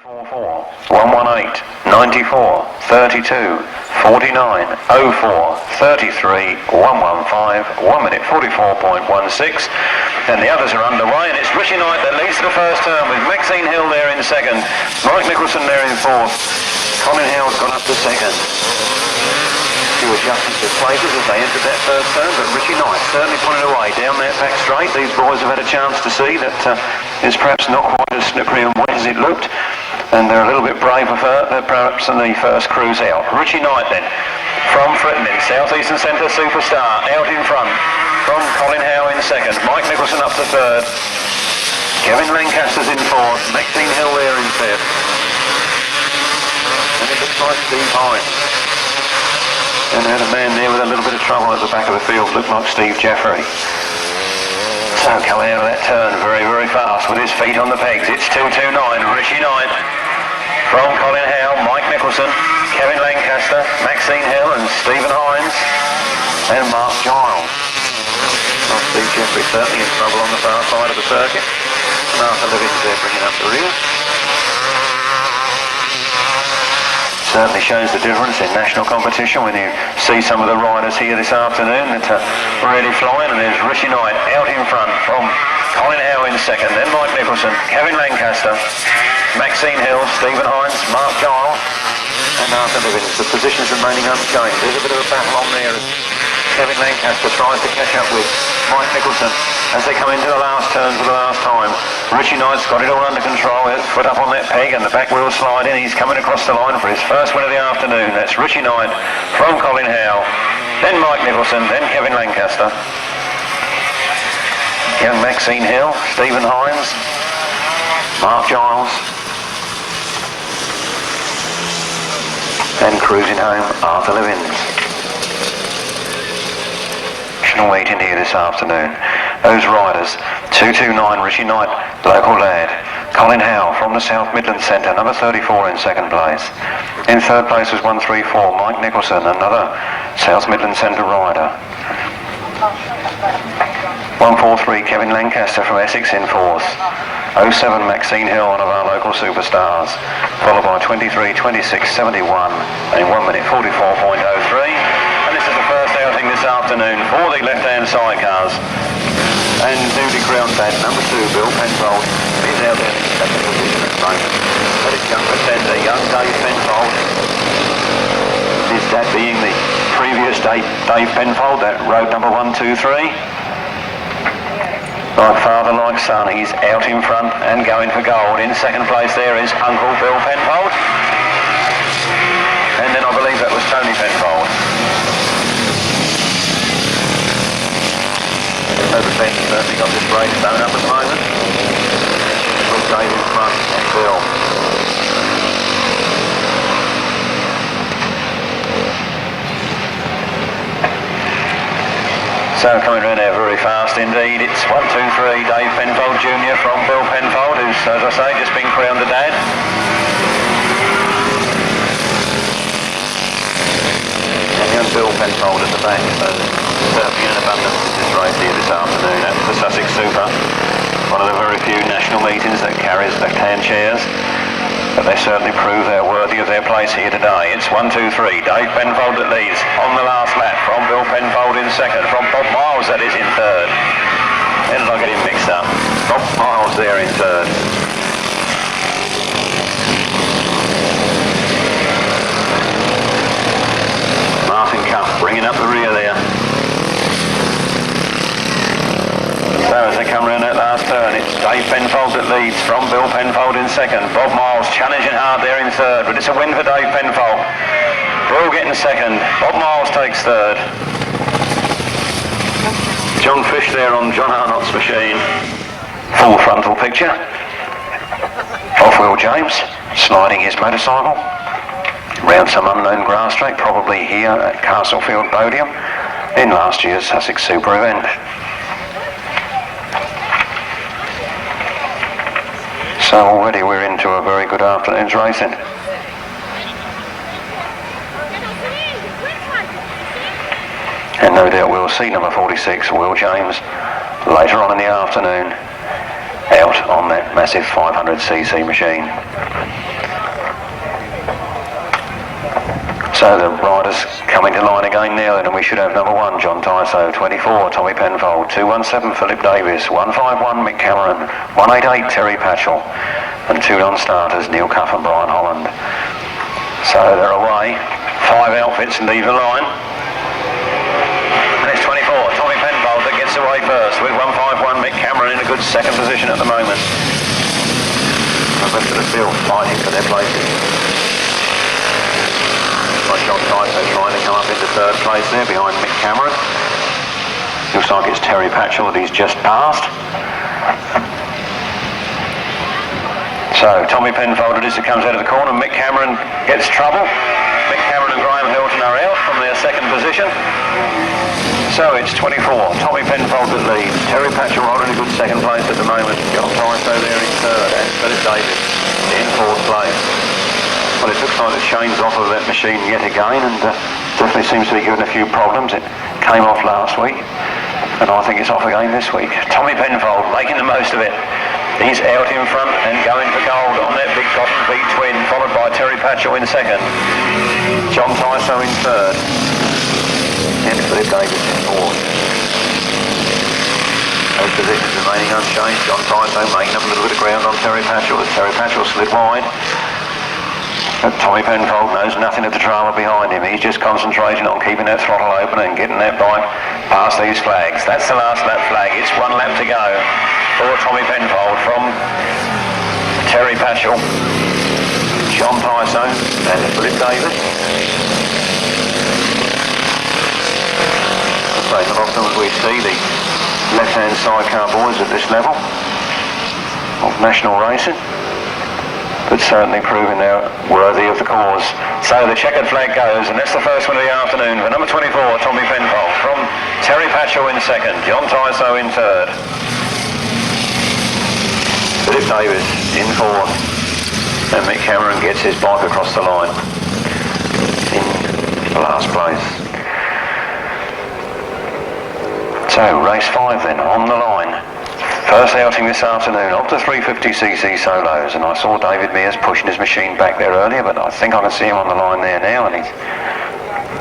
44, 118, 94, 32, 49, 04, 33, 115, 1 minute 44.16, and the others are underway, and it's Ritchie Knight that leads the first turn with Maxine Hill there in second, Mike Nicholson there in fourth, Colin Hill's gone up to second. Few adjustments of places as they entered that first turn, but Ritchie Knight certainly put it away down that back straight. These boys have had a chance to see that it's perhaps not quite as slippery and wet as it looked, and they're a little bit braver perhaps than the first cruise out. Ritchie Knight then from Fritton, South Eastern Centre Superstar out in front from Colin Howe in second, Mike Nicholson up to third, Kevin Lancaster's in fourth, Maxine Hill there in fifth, and it looks like Steve Hines. And had a man there with a little bit of trouble at the back of the field, looked like Steve Jeffrey. So coming out of that turn very, very fast with his feet on the pegs, it's 229, Ritchie Knight from Colin Howe, Mike Nicholson, Kevin Lancaster, Maxine Hill and Stephen Hines and Mark Giles. Well, Steve Jeffrey certainly in trouble on the far side of the circuit. And Arthur Livings there bringing up the rear. Certainly shows the difference in national competition when you see some of the riders here this afternoon that are really flying, and there's Ritchie Knight out in front from Colin Howe in second, then Mike Nicholson, Kevin Lancaster, Maxine Hill, Stephen Hines, Mark Giles and Arthur Livings. The positions remaining unchanged. There's a bit of a battle on there as Kevin Lancaster tries to catch up with Mike Nicholson as they come into the last turn for the last time. Ritchie Knight's got it all under control, foot up on that peg and the back wheel slide in. He's coming across the line for his first win of the afternoon. That's Ritchie Knight from Colin Howe, then Mike Nicholson, then Kevin Lancaster, young Maxine Hill, Stephen Hines, Mark Giles, and cruising home Arthur Livings. Waiting here this afternoon. Those riders, 229 Ritchie Knight, local lad. Colin Howe from the South Midlands Centre, number 34 in second place. In third place was 134 Mike Nicholson, another South Midlands Centre rider. 143 Kevin Lancaster from Essex in fourth. 07 Maxine Hill, one of our local superstars, followed by 23, 26, 71 in 1 minute 44.03. Outing this afternoon for the left-hand sidecars, and newly crowned dad number 2 Bill Penfold is out there in second position at the moment. That is young pretender, young Dave Penfold. His dad being the previous Dave Penfold, that road number 1, 2, 3. Like father, like son, he's out in front and going for gold. In second place there is Uncle Bill Penfold, and then I believe that was Tony Penfold. So the fence certainly got this race done up at the moment. With Dave in front and Bill. So coming around there very fast indeed. It's 1, 2, 3 Dave Penfold Jr. from Bill Penfold, who's, as I say, just been crowned a dad. And young Bill Penfold at the back, so certainly an abundance in this race here this afternoon at the Sussex Super. One of the very few national meetings that carries left-hand chairs, but they certainly prove they're worthy of their place here today. It's 1, 2, 3 Dave Penfold that leads on the last lap from Bill Penfold in second, from Bob Miles that is in third. How did I get him mixed up? Bob Miles there in third. Martin Cuff bringing up the rear there. So as they come around that last turn, it's Dave Penfold that leads from Bill Penfold in second. Bob Miles challenging hard there in third, but it's a win for Dave Penfold. Bill getting second, Bob Miles takes third. John Fish there on John Arnott's machine. Full frontal picture. Off-wheel James sliding his motorcycle round some unknown grass track, probably here at Castlefield Bodiam in last year's Sussex Super event. So already we're into a very good afternoon's racing. And no doubt we'll see number 46, Will James, later on in the afternoon out on that massive 500cc machine. So the riders coming to line again now, and we should have number 1, John Tyso, 24, Tommy Penfold, 217, Philip Davis, 151, Mick Cameron, 188, Terry Patchell, and 2 non-starters, Neil Cuff and Brian Holland. So they're away. 5 outfits leave the line. And it's 24, Tommy Penfold that gets away first with 151, Mick Cameron in a good second position at the moment. The rest of the field fighting for their places. John Tyso trying to come up into 3rd place there behind Mick Cameron. Looks like it's Terry Patchell that he's just passed. So Tommy Penfold it is that comes out of the corner. Mick Cameron gets trouble. Mick Cameron and Graham Hilton are out from their second position. So it's 24, Tommy Penfold that leads. Terry Patchell holding a good second place at the moment. John Tyso there in 3rd, and Philip Davis in 4th place. Well, it looks like the chain's off of that machine yet again, and definitely seems to be giving a few problems. It came off last week, and I think it's off again this week. Tommy Penfold making the most of it. He's out in front and going for gold on that big Cotton V twin, followed by Terry Patchell in 2nd. John Tyso in 3rd, and Philip Davis in 4th. Those positions remaining unchanged. John Tyso making up a little bit of ground on Terry Patchell as Terry Patchell slid wide. Tommy Penfold knows nothing of the drama behind him. He's just concentrating on keeping that throttle open and getting that bike past these flags. That's the last lap flag. It's 1 lap to go for Tommy Penfold from Terry Patchell, John Tyso and Philip Davis. Not often we see the left-hand sidecar boys at this level of national racing, but certainly proving they're worthy of the cause. So the checkered flag goes, and that's the first one of the afternoon for number 24, Tommy Penfold, from Terry Patchell in 2nd, John Tyso in 3rd, Philip Davis in 4th, and Mick Cameron gets his bike across the line in last place. So race 5 then, on the line. First outing this afternoon of the 350cc solos, and I saw David Mears pushing his machine back there earlier, but I think I can see him on the line there now, and he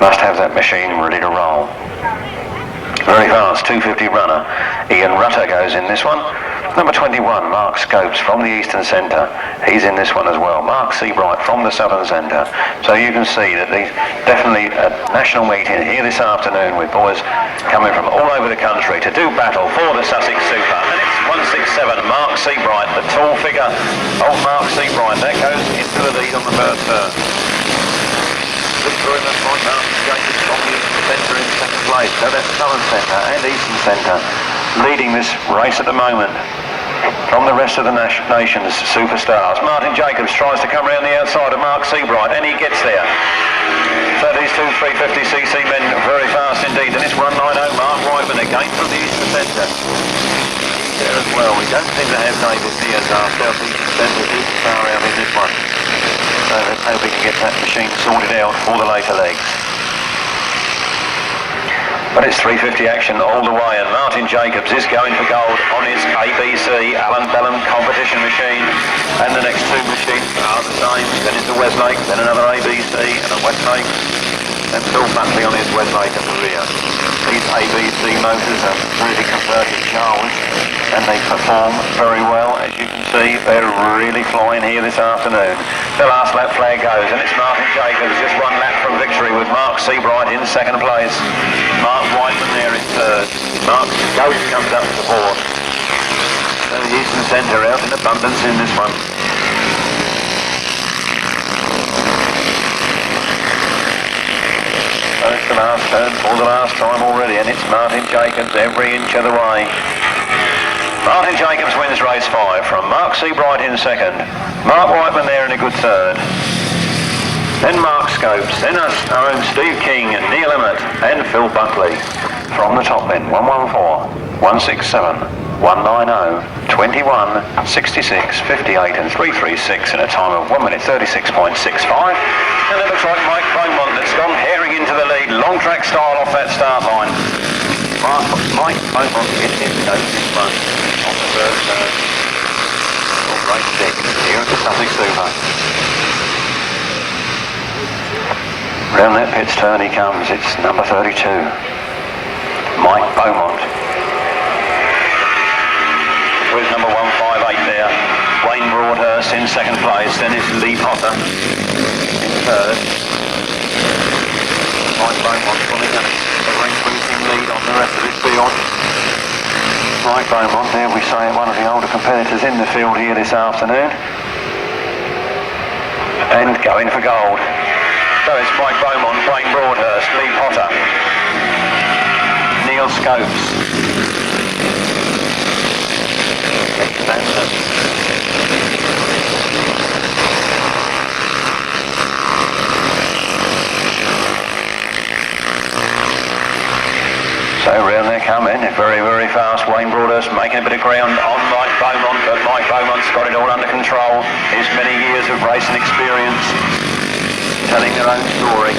must have that machine ready to roll. Very fast, 250 runner. Ian Rutter goes in this one. Number 21, Mark Scopes from the Eastern Centre. He's in this one as well. Mark Seabright from the Southern Centre. So you can see that there's definitely a national meeting here this afternoon with boys coming from all over the country to do battle for the Sussex Super. And it's 167, Mark Seabright, the tall figure of Mark Seabright. That goes into the lead on the first turn. Look through in the front, Mark Jacobs from the Eastern Centre in 2nd place. So that's Southern Centre and Eastern Centre leading this race at the moment. From the rest of the nation's superstars, Martin Jacobs tries to come around the outside of Mark Seabright, and he gets there. So these two 350cc men very fast indeed, and it's 190 Mark Wyman again from the Eastern Centre. There as well. We don't seem to have David Mears, our South Eastern Centre superstar out in this one. So let's hope we can get that machine sorted out for the later legs. But it's 350 action all the way, and Martin Jacobs is going for gold on his ABC Alan Bellham competition machine. And the next two machines are the same. Then it's a Westlake, then another ABC and a Westlake. And Phil Buckley on his Westlake at the rear. These ABC motors are really converted Giles, and they perform very well. As you can see, they're really flying here this afternoon. The last lap flag goes, and it's Martin Jacobs, just 1 lap from victory with Mark Seabright in 2nd place. Mark Whiteman there in 3rd. Mark Ghost comes up to 4th. So the Eastern Centre out in abundance in this one. So it's the last turn for the last time already, and it's Martin Jacobs every inch of the way. Martin Jacobs wins race 5 from Mark Seabright in 2nd. Mark Whiteman there in a good 3rd. Then Mark Scopes, then our own Steve King and Neil Emmett and Phil Buckley. From the top then, 114, 167, 190, 21, 66, 58 and 336 in a time of 1 minute 36.65. And it looks like Mike Beaumont that's gone herring into the lead, long track style off that start line. Mike Beaumont gets him to this one on the first turn. Race 6 here at the Sussex Super. Round that pit's turn he comes. It's number 32, Mike Beaumont. With number 158 there, Wayne Broadhurst in second place. Then it's Lee Potter in third. Mike Beaumont pulling a ring-breathing lead on the rest of his field. Mike Beaumont, there we say, one of the older competitors in the field here this afternoon. And going for gold. So it's Mike Beaumont, Wayne Broadhurst, Lee Potter, Neil Scopes, Stanton. So round they come in, very, very fast. Wayne Broadhurst making a bit of ground on Mike Beaumont, but Mike Beaumont's got it all under control. His many years of racing experience telling their own story.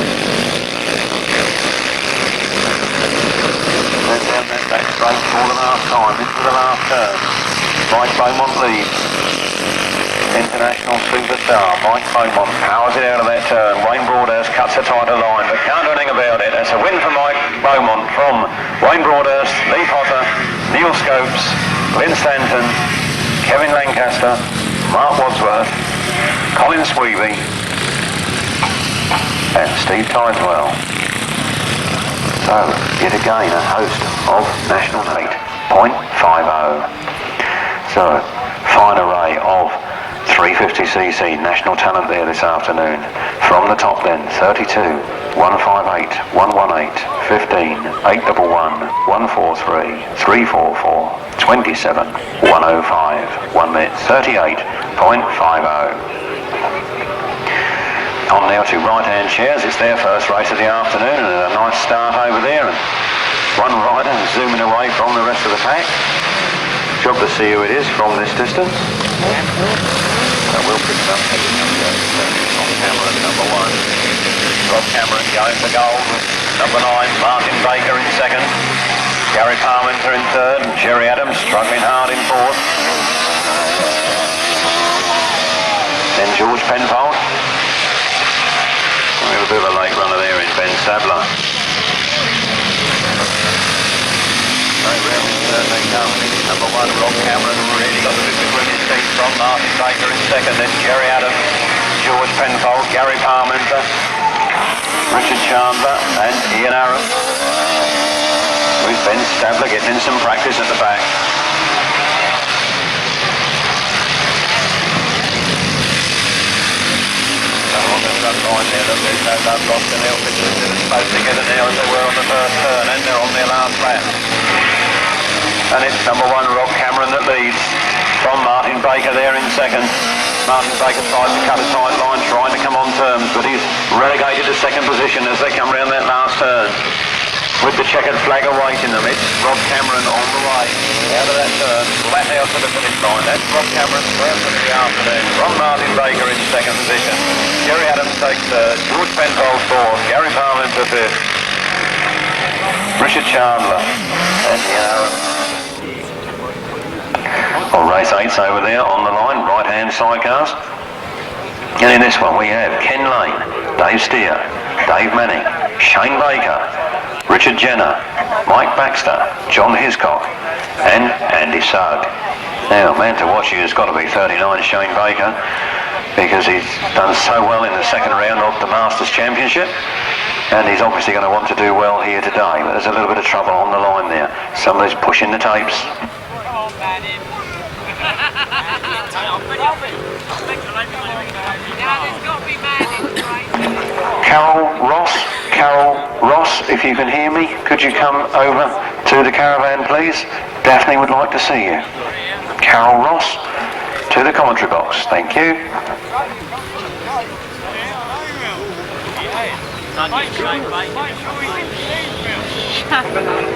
And down that back straight for the last time, into the last turn. Mike Beaumont leads. International superstar, Mike Beaumont powers it out of that turn. Wayne Broadhurst cuts a tighter line, but can't do anything about it. It's a win for Mike Beaumont from Wayne Broadhurst, Lee Potter, Neil Scopes, Glyn Stanton, Kevin Lanchester, Mark Wadsworth, Colin Sweby, and Steve Tidewell. So, yet again a host of national meet, 0.50. So, fine array of 350cc national talent there this afternoon. From the top then, 32, 158, 118, 15, 811, 143, 344, 27, 105, 1 minute 38.50. On now to right-hand chairs. It's their first race of the afternoon, and a nice start over there. And one rider zooming away from the rest of the pack. Job to see who it is from this distance. We'll pick it up. On camera at number 1. Rob Cameron going for gold with number 9. Martin Baker in second. Gary Parmenter in third. And Jerry Adams struggling hard in fourth. Then George Penfold. We have a bit of a late runner there in Ben Stabler. They come. Number 1, Rob Cameron, really got the bit between his teeth from Martin Baker in second. Then Jerry Adams, George Penfold, Gary Parmenter, Richard Chandler, and Ian Aaron. With Ben Stabler getting in some practice at the back. Front line there, look, there's no love lost in the officers. They're supposed to get it now as they were on the first turn, and they're on their last lap. And it's number 1, Rob Cameron, that leads from Martin Baker there in second. Martin Baker tries to cut a tight line, trying to come on terms, but he's relegated to second position as they come round that last turn. With the checkered flag awaiting them, it's Rob Cameron on the way out of that turn, flat out to the finish line. That's Rob Cameron's first of the afternoon from Martin Baker in second position. Jerry Adams takes third, George Penfold fourth, Gary Parmenter fifth, Richard Chandler, and well, race 8's over there on the line, right-hand sidecars. And in this one we have Ken Lane, Dave Steer, Dave Manning, Shane Baker, Richard Jenner, Mike Baxter, John Hiscock, and Andy Sugg. Now, man to watch here has got to be 39 Shane Baker, because he's done so well in the second round of the Masters Championship, and he's obviously going to want to do well here today. But there's a little bit of trouble on the line there. Somebody's pushing the tapes. Carol Ross, if you can hear me, could you come over to the caravan, please? Daphne would like to see you. Carol Ross, to the commentary box. Thank you.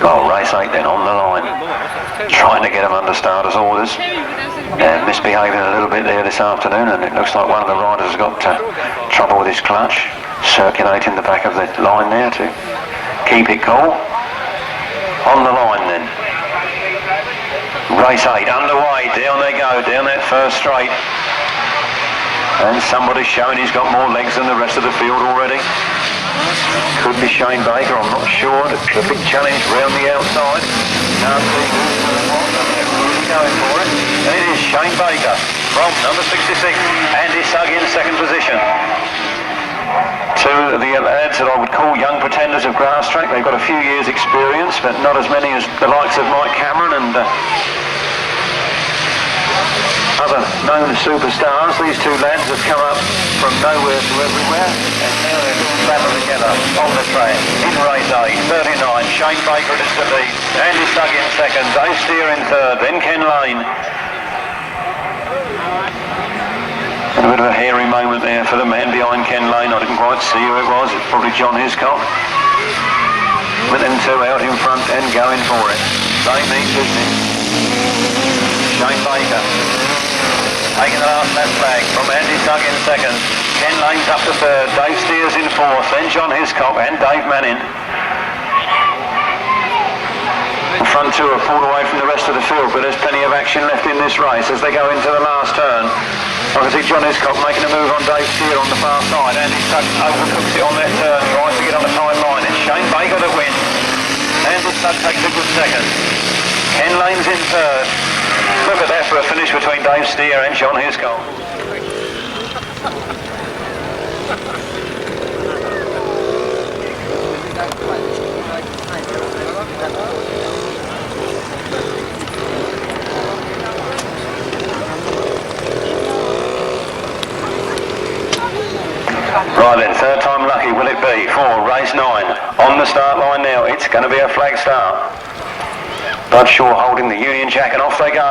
Oh, race 8 then, on the line. Trying to get him under starters orders. Misbehaving a little bit there this afternoon, and it looks like one of the riders has got trouble with his clutch. Circulating the back of the line there to keep it cool. On the line then. Race 8 underway, down they go, down that first straight. And somebody's showing he's got more legs than the rest of the field already. Could be Shane Baker, I'm not sure. The big challenge round the outside. Can't see who's really going for it. And it is Shane Baker from number 66. Andy Sugg in second position. Two of the lads that I would call young pretenders of Grasstrack. They've got a few years experience, but not as many as the likes of Mike Cameron and other known superstars. These two lads have come up from nowhere to everywhere, and now they're all battle together on the track. In race 8, 39, Shane Baker is the lead, Andy Sugg in second, Dave Steer in third, then Ken Lane. A bit of a hairy moment there for the man behind Ken Lane. I didn't quite see who it was. It's probably John Hiscock. With them two out in front and going for it. Same means business. Shane Baker taking the last lap flag from Andy Sugg in second. Ken Lane's up to third. Dave Steers in fourth. Then John Hiscock and Dave Manning. The front two are pulled away from the rest of the field, but there's plenty of action left in this race as they go into the last turn. I can see John Hiscock making a move on Dave Steer on the far side. Andy Sugg overcooks it on that turn, tries to get on the time line. It's Shane Baker that wins. Andy Sugg takes a good second. Ken Lane's in third. Look at that for a finish between Dave Steer and John Hiscock. Right then, third time lucky will it be for race 9. On the start line now, it's going to be a flag start. Bradshaw holding the Union Jack and off they go.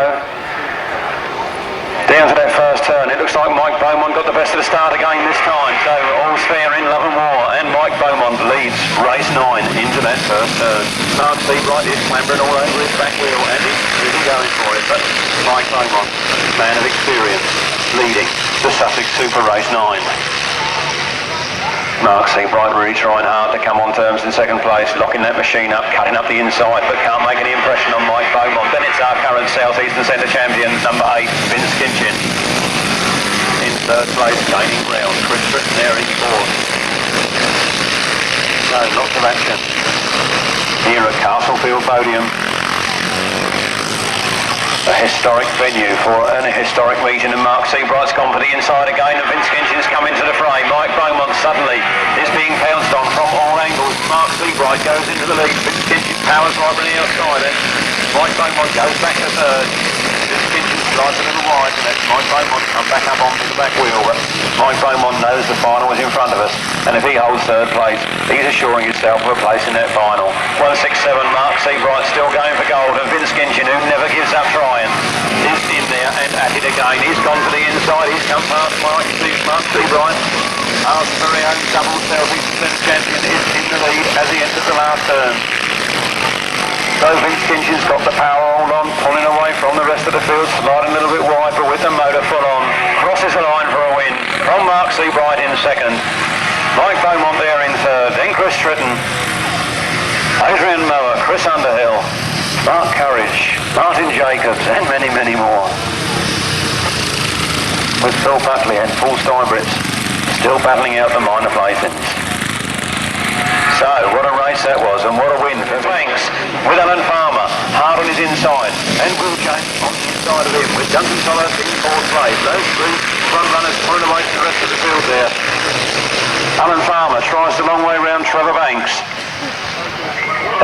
Down to that first turn, it looks like Mike Beaumont got the best of the start again this time, so all's fair in love and war, and Mike Beaumont leads race 9 into that first turn. Seabright is clambering all over his back wheel, and he's really going for it, but Mike Beaumont, man of experience, leading the Sussex Super race 9. Seabright really trying hard to come on terms in second place, locking that machine up, cutting up the inside, but can't make any impression on Mike Beaumont. Then it's our current South Eastern Centre champion, number 8, Vince Kinchin. In third place, gaining ground. Chris Ritchie there in fourth. So, lots of action here at Castlefield Bodiam. A historic venue for an historic meeting, and Mark Seabright's gone for the inside again, and Vince Kinchin's come into the fray. Mike Beaumont suddenly is being pounced on from all angles. Mark Seabright goes into the lead. Vince Kinchin powers right from the outside, and Mike Beaumont goes back to third. Vince Kinchin slides a little wide, and that's Mike Beaumont come back up onto the back wheel. But Mike Beaumont knows the final is in front of us, and if he holds third place, he's assuring himself of a place in that final. 167, Mark Seabright still going for gold, and Vince Kinchin, who never gives up trying, is in there and at it again. He's gone to the inside. He's come past Mark Seabright. Our very own double South Eastern champion is in the lead as he enters the last turn. So Vince Kinchin's got the power hold on, pulling away from the rest of the field, sliding a little bit wide, but with the motor full on. Crosses the line for a win from Mark Seabright in second. Mike Beaumont there in third. Then Chris Tritton, Adrian Mower, Chris Underhill, Mark Courage, Martin Jacobs, and many, many more. With Phil Buckley and Paul Steinbritz still battling out the minor placings. So, what a race that was, and what a win for Banks with Alan Farmer hard on his inside, and Will James on the inside of him with Duncan Tolhurst in fourth place. Those three front runners pulling away from the rest of the field there. Alan Farmer tries the long way round Trevor Banks.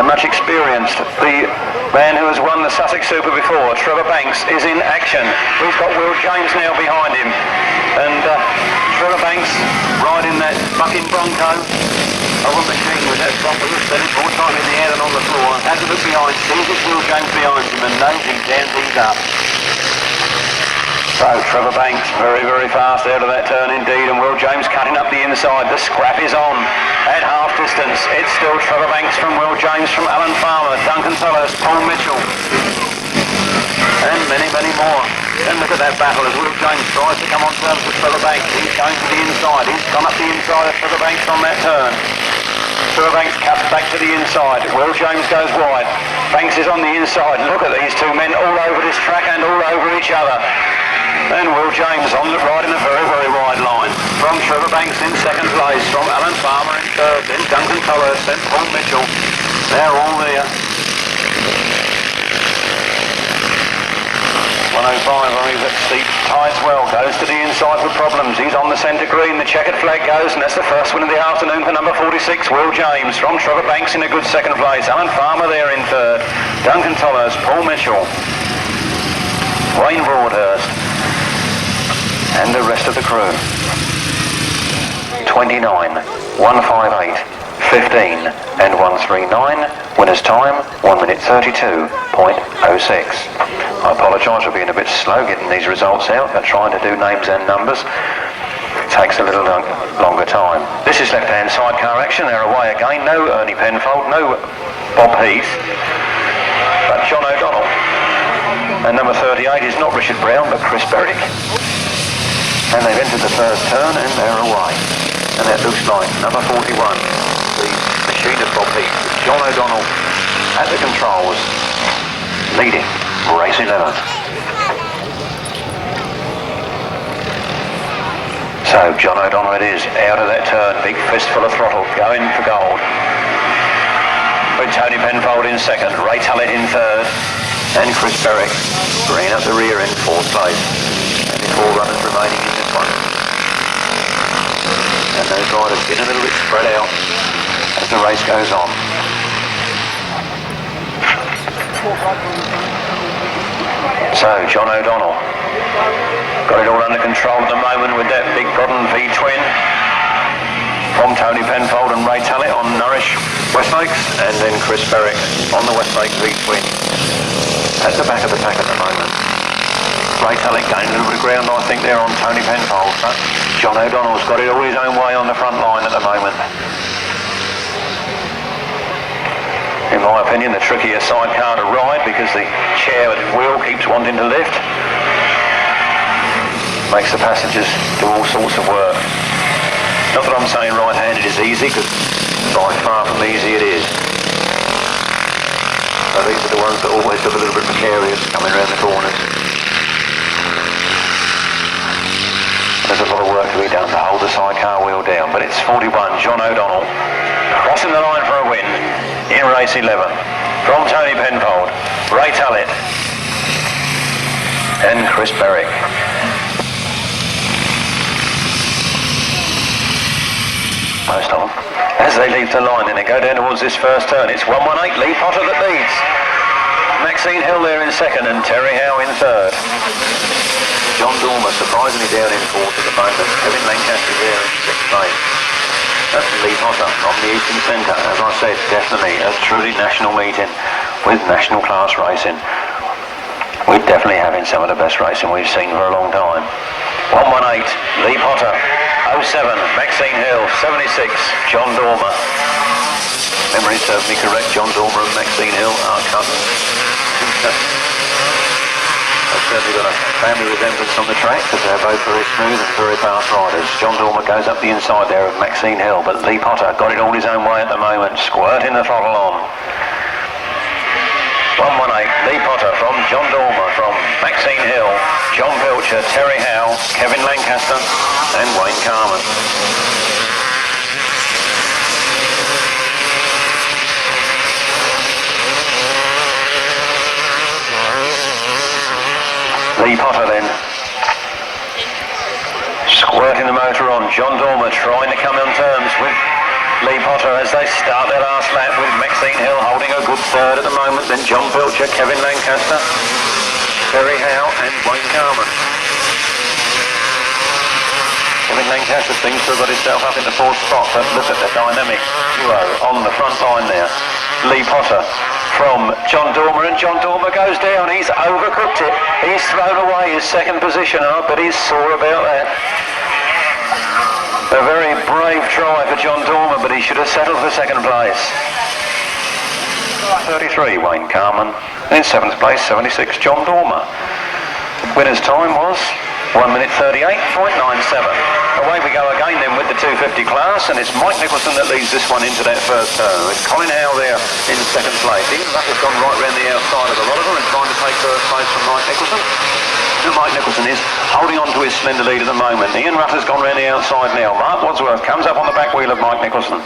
And much experienced, the man who has won the Sussex Super before, Trevor Banks, is in action. We've got Will James now behind him, and Trevor Banks riding that bucking Bronco over machine with that proper that is more time in the air than on the floor. Has to look behind, sees it's Will James behind him, and knows he stands these up. So Trevor Banks very, very fast out of that turn indeed, and Will James cutting up the inside. The scrap is on at half distance. It's still Trevor Banks from Will James, from Alan Farmer, Duncan Tolhurst, Paul Mitchell, and many, many more. And look at that battle as Will James tries to come on terms with Trevor Banks. He's going to the inside. He's gone up the inside of Trevor Banks on that turn. Banks cuts back to the inside. Will James goes wide. Banks is on the inside. Look at these two men all over this track and all over each other. And Will James on the right in a very, very wide line. From Trevor Banks in second place. From Alan Farmer in third. Then Duncan Tolhurst. Then Paul Mitchell. They're all there. 105 on his steep Tideswell goes to the inside for problems. He's on the centre green. The checkered flag goes, and that's the first win of the afternoon for number 46, Will James. From Trevor Banks in a good second place. Alan Farmer there in third. Duncan Tolhurst, Paul Mitchell, Wayne Broadhurst, and the rest of the crew. 29, 158, 15, and 139. Winner's time 1 minute 32.06. I apologise for being a bit slow getting these results out and trying to do names and numbers. It takes a little longer time. This is left-hand sidecar action. They're away again. No Ernie Penfold, no Bob Heath, but John O'Donnell. And number 38 is not Richard Brown, but Chris Berwick. And they've entered the first turn and they're away. And it looks like number 41, the machine of Bob Heath, John O'Donnell at the controls, leading race 11. So John O'Donnell it is, out of that turn, big fistful of throttle, going for gold. With Tony Penfold in second, Ray Tullett in third, and Chris Berwick green up the rear in fourth place. Only 4 runners remaining in this one. And those riders get a little bit spread out as the race goes on. So John O'Donnell got it all under control at the moment with that big Broadhurst V-twin from Tony Penfold and Ray Tullett on Nourish Westlakes, and then Chris Berwick on the Westlake V-twin at the back of the pack at the moment. Ray Tullett gained a little bit of ground I think there on Tony Penfold, but John O'Donnell's got it all his own way on the front line at the moment. In my opinion, the trickier sidecar to ride because the chair wheel keeps wanting to lift. Makes the passengers do all sorts of work. Not that I'm saying right-handed is easy, because by far from easy it is. So these are the ones that always look a little bit precarious coming around the corners. There's a lot of work to be done to hold the sidecar wheel down, but it's 41, John O'Donnell, crossing the line for a win in race 11. From Tony Penfold, Ray Tullett, and Chris Berwick. Most of them. As they leave the line and they go down towards this first turn, it's 118, Lee Potter that leads. Maxine Hill there in second and Terry Howe in third. John Dormer surprisingly down in fourth at the moment. Kevin Lanchester there in sixth place. That's Lee Potter from the Eastern Centre. As I said, definitely a truly national meeting with national class racing. We're definitely having some of the best racing we've seen for a long time. 118, Lee Potter. 07, Maxine Hill. 76, John Dormer. Memory serves me correct, John Dormer and Maxine Hill are cousins. They've certainly got a family resemblance on the track because they're both very smooth and very fast riders. John Dormer goes up the inside there of Maxine Hill, but Lee Potter got it all his own way at the moment, squirting the throttle on. 118, Lee Potter from John Dormer, from Maxine Hill, John Pilcher, Terry Howe, Kevin Lanchester and Wayne Carman. Lee Potter then squirting the motor on. John Dormer trying to come on terms with Lee Potter as they start their last lap, with Maxine Hill holding a good third at the moment, then John Pilcher, Kevin Lanchester, Terry Howe and Wayne Carman. Kevin Lanchester seems to have got himself up in the fourth spot, but look at the dynamic duo on the front line there. Lee Potter from John Dormer, and John Dormer goes down. He's overcooked it. He's thrown away his second position, but he's sore about that. A very brave try for John Dormer, but he should have settled for second place. 33, Wayne Carman. In 7th place, 76, John Dormer. Winner's time was 1 minute 38.97. Away we go again then with the 250 class, and it's Mike Nicholson that leads this one into that first turn. It's Colin there in second place. Ian Rutter's gone right round the outside of the lot of them and trying to take first place from Mike Nicholson. Who Mike Nicholson is holding on to his slender lead at the moment. Ian Rutter's gone round the outside now. Mark Wadsworth comes up on the back wheel of Mike Nicholson.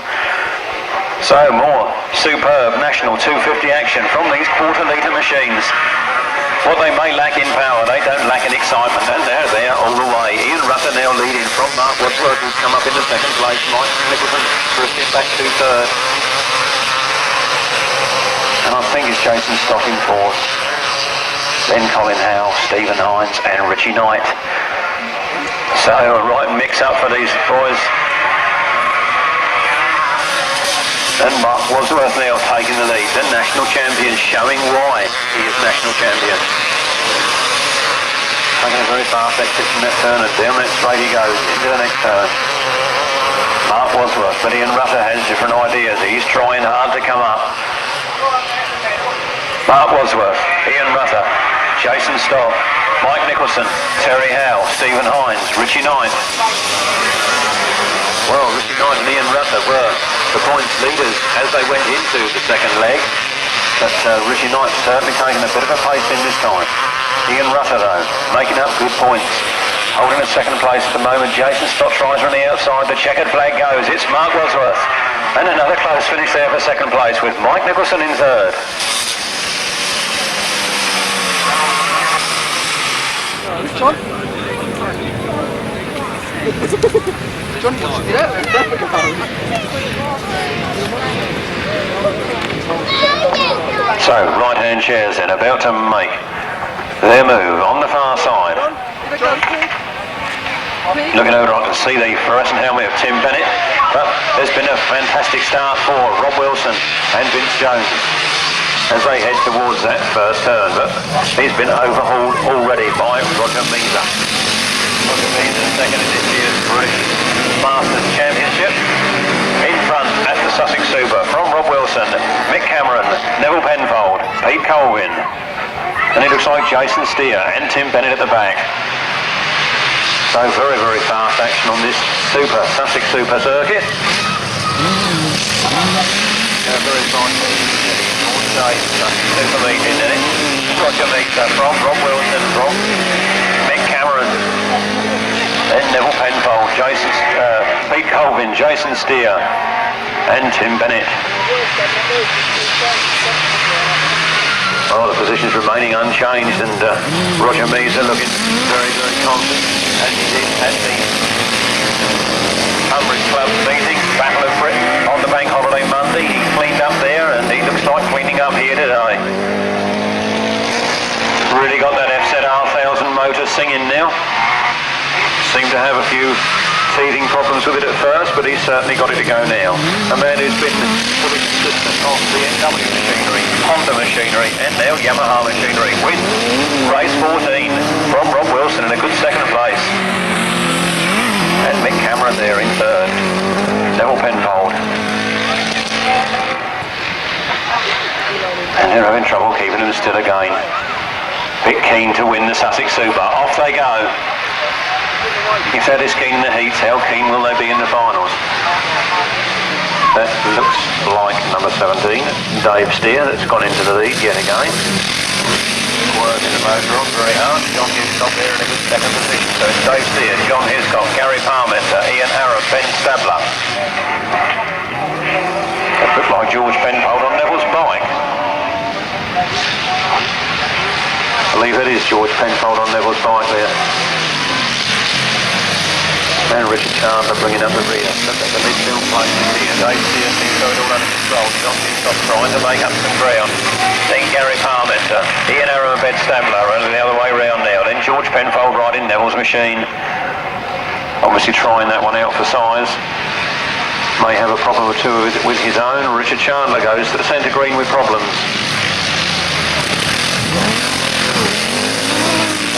So more superb national 250 action from these quarter-litre machines. What they may lack in power, they don't lack in excitement, and they're there all the way. Ian Rutter now leading from Mark Wadsworth, who's come up into second place. Mike Nicholson drifting back to third. And I think it's Jason Stott in fourth. Then Colin Howe, Stephen Hines and Ritchie Knight. So a right mix up for these boys. And Mark Wadsworth now taking the lead. The national champion, showing why he is national champion. Taking a very fast exit from that turn, and down that straight he goes into the next turn. Mark Wadsworth, but Ian Rutter has different ideas. He's trying hard to come up. Mark Wadsworth, Ian Rutter, Jason Stott, Mike Nicholson, Terry Howe, Stephen Hines, Ritchie Knight. Well, Ritchie Knight and Ian Rutter were the points leaders as they went into the second leg, but Ritchie Knight's certainly taken a bit of a pace in this time. Ian Rutter though, making up good points, holding at second place at the moment. Jason Stott tries on the outside, the checkered flag goes, it's Mark Wadsworth, and another close finish there for second place with Mike Nicholson in third. John? John wants to get out there. So, right-hand chairs then, about to make their move on the far side. Looking over, I can see the fluorescent helmet of Tim Bennett, but there's been a fantastic start for Rob Wilson and Vince Jones as they head towards that first turn, but he's been overhauled already by Roger Measer. Roger Measer second in this year's British Masters Championship. In front at the Sussex Super from Rob Wilson, Mick Cameron, Neville Penfold, Pete Colvin, and it looks like Jason Steer and Tim Bennett at the back. So very, very fast action on this Sussex Super circuit. Very fine. Super lead in it. Roger Measer from Rob Wilson, from Mick Cameron, then Neville Penfold, Pete Colvin, Jason Steer and Tim Bennett. Oh, the positions remaining unchanged, and Roger Measer looking very, very confident as he did at the Tunbridge Club meeting, Battle of Britain on the bank holiday Monday. He cleaned up there and he looks like cleaning up here today. Really got that FZR 1000 motor singing now. Seemed to have a few teething problems with it at first, but he's certainly got it to go now. A man who's been fully consistent on BMW machinery, Honda machinery and now Yamaha machinery, with race 14 from Rob Wilson in a good second place. And Mick Cameron there in third. Neville Penfold. And they're having trouble keeping him still again. Bit keen to win the Sussex Super. Off they go. If they're this keen in the heats, how keen will they be in the finals? That looks like number 17, Dave Steer, that's gone into the lead yet again. Working the motor on very hard. John Hiscock there in a good second position. So it's Dave Steer, John Hiscock, Gary Parmenter, Ian Arab, Ben Stabler. That looked like George Penfold on Neville's bike. I believe it is George Penfold on Neville's bike there. And Richard Chandler bringing up the rear. Look at the midfield place here. Dave Steer seems to have it all under control. John Hiscock trying to make up some ground. Then Gary Parmenter, Ian Arrow and Ben Stabler, only the other way round now. Then George Penfold riding Neville's machine. Obviously trying that one out for size. May have a problem or two with his own. Richard Chandler goes to the centre green with problems.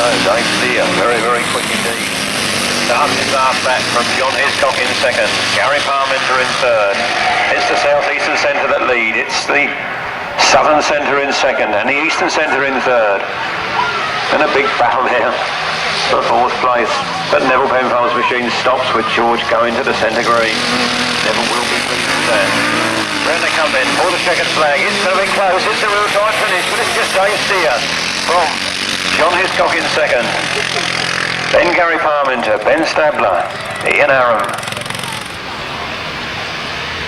Oh, Dave Steer, very, very quick indeed. Starts his half back from John Hiscock in second. Gary Parmenter in third. It's the south-eastern centre that lead. It's the southern centre in second and the eastern centre in third. And a big battle here for 4th place. But Neville Penfold's machine stops with George going to the centre green. Neville will be pleased with that. Round they come then for the checkered flag. It's going to be close. It's a real tight finish, but it's just Dave Steer from John Hiscock in 2nd. Then Gary Parmenter, Ben Stabler, Ian Aram.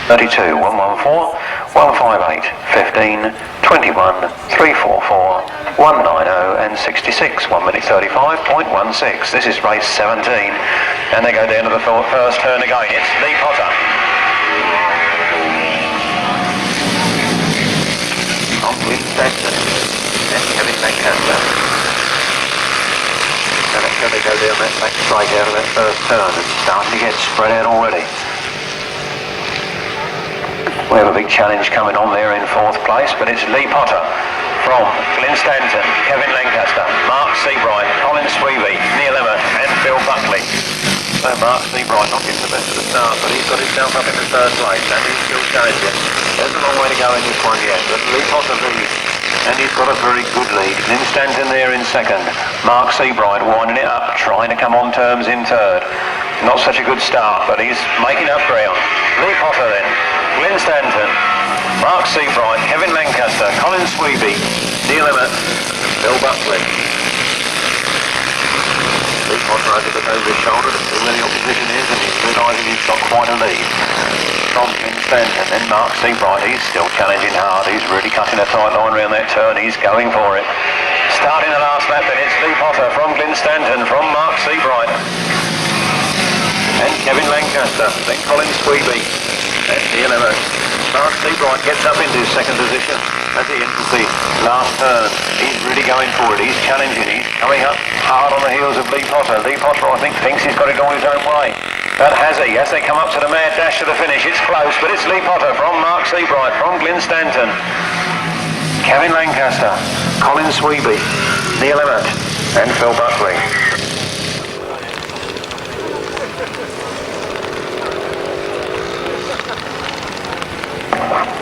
32, 114, 158, 15, 21, 344, 190 and 66, 1 minute 35.16. This is race 17 and they go down to the first turn again. It's Lee Potter. On with Stanton and Kevin Lanchester. And it's going to go down that back straight out of that first turn and starting to get spread out already. We have a big challenge coming on there in 4th place, but it's Lee Potter from Glyn Stanton, Kevin Lanchester, Mark Seabright, Colin Sweby, Neil Emmett and Phil Buckley. So Mark Seabright not getting the best of the start, but he's got himself up in the 3rd place and he's still challenging. There's a long way to go in this one yet, but Lee Potter leads and he's got a very good lead. Glyn Stanton there in 2nd, Mark Seabright winding it up, trying to come on terms in 3rd. Not such a good start, but he's making up ground. Lee Potter then. Glyn Stanton, Mark Seabright, Kevin Lanchester, Colin Sweby, Neil Emmett, Phil Buckley. Lee Potter over his shoulder to see where the opposition is and he's realising he's got quite a lead. From Glyn Stanton, then Mark Seabright, he's still challenging hard, he's really cutting a tight line around that turn, he's going for it. Starting the last lap then, it's Lee Potter from Glyn Stanton, from Mark Seabright. And Kevin Lanchester, then Colin Sweby. And Neil Emmett. Mark Seabright gets up into 2nd position at the end of the last turn. He's really going for it. He's challenging. He's coming up hard on the heels of Lee Potter. Lee Potter, I think, thinks he's got it all his own way. But has he? As they come up to the mad dash to the finish, it's close, but it's Lee Potter from Mark Seabright, from Glyn Stanton. Kevin Lanchester, Colin Sweby, Neil Emmett and Phil Buckley.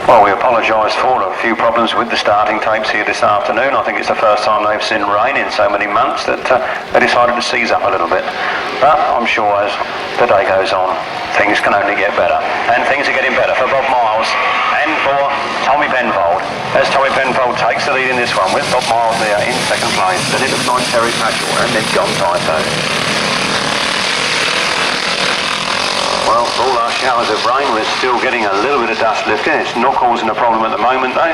Well, we apologise for a few problems with the starting tapes here this afternoon. I think it's the first time they've seen rain in so many months that they decided to seize up a little bit. But I'm sure as the day goes on, things can only get better. And things are getting better for Bob Miles and for Tommy Penfold. As Tommy Penfold takes the lead in this one with Bob Miles there in 2nd place. Then it looks like Terry Patchell and then John Tyso. Well, all our showers of rain, we're still getting a little bit of dust lifting. It's not causing a problem at the moment though.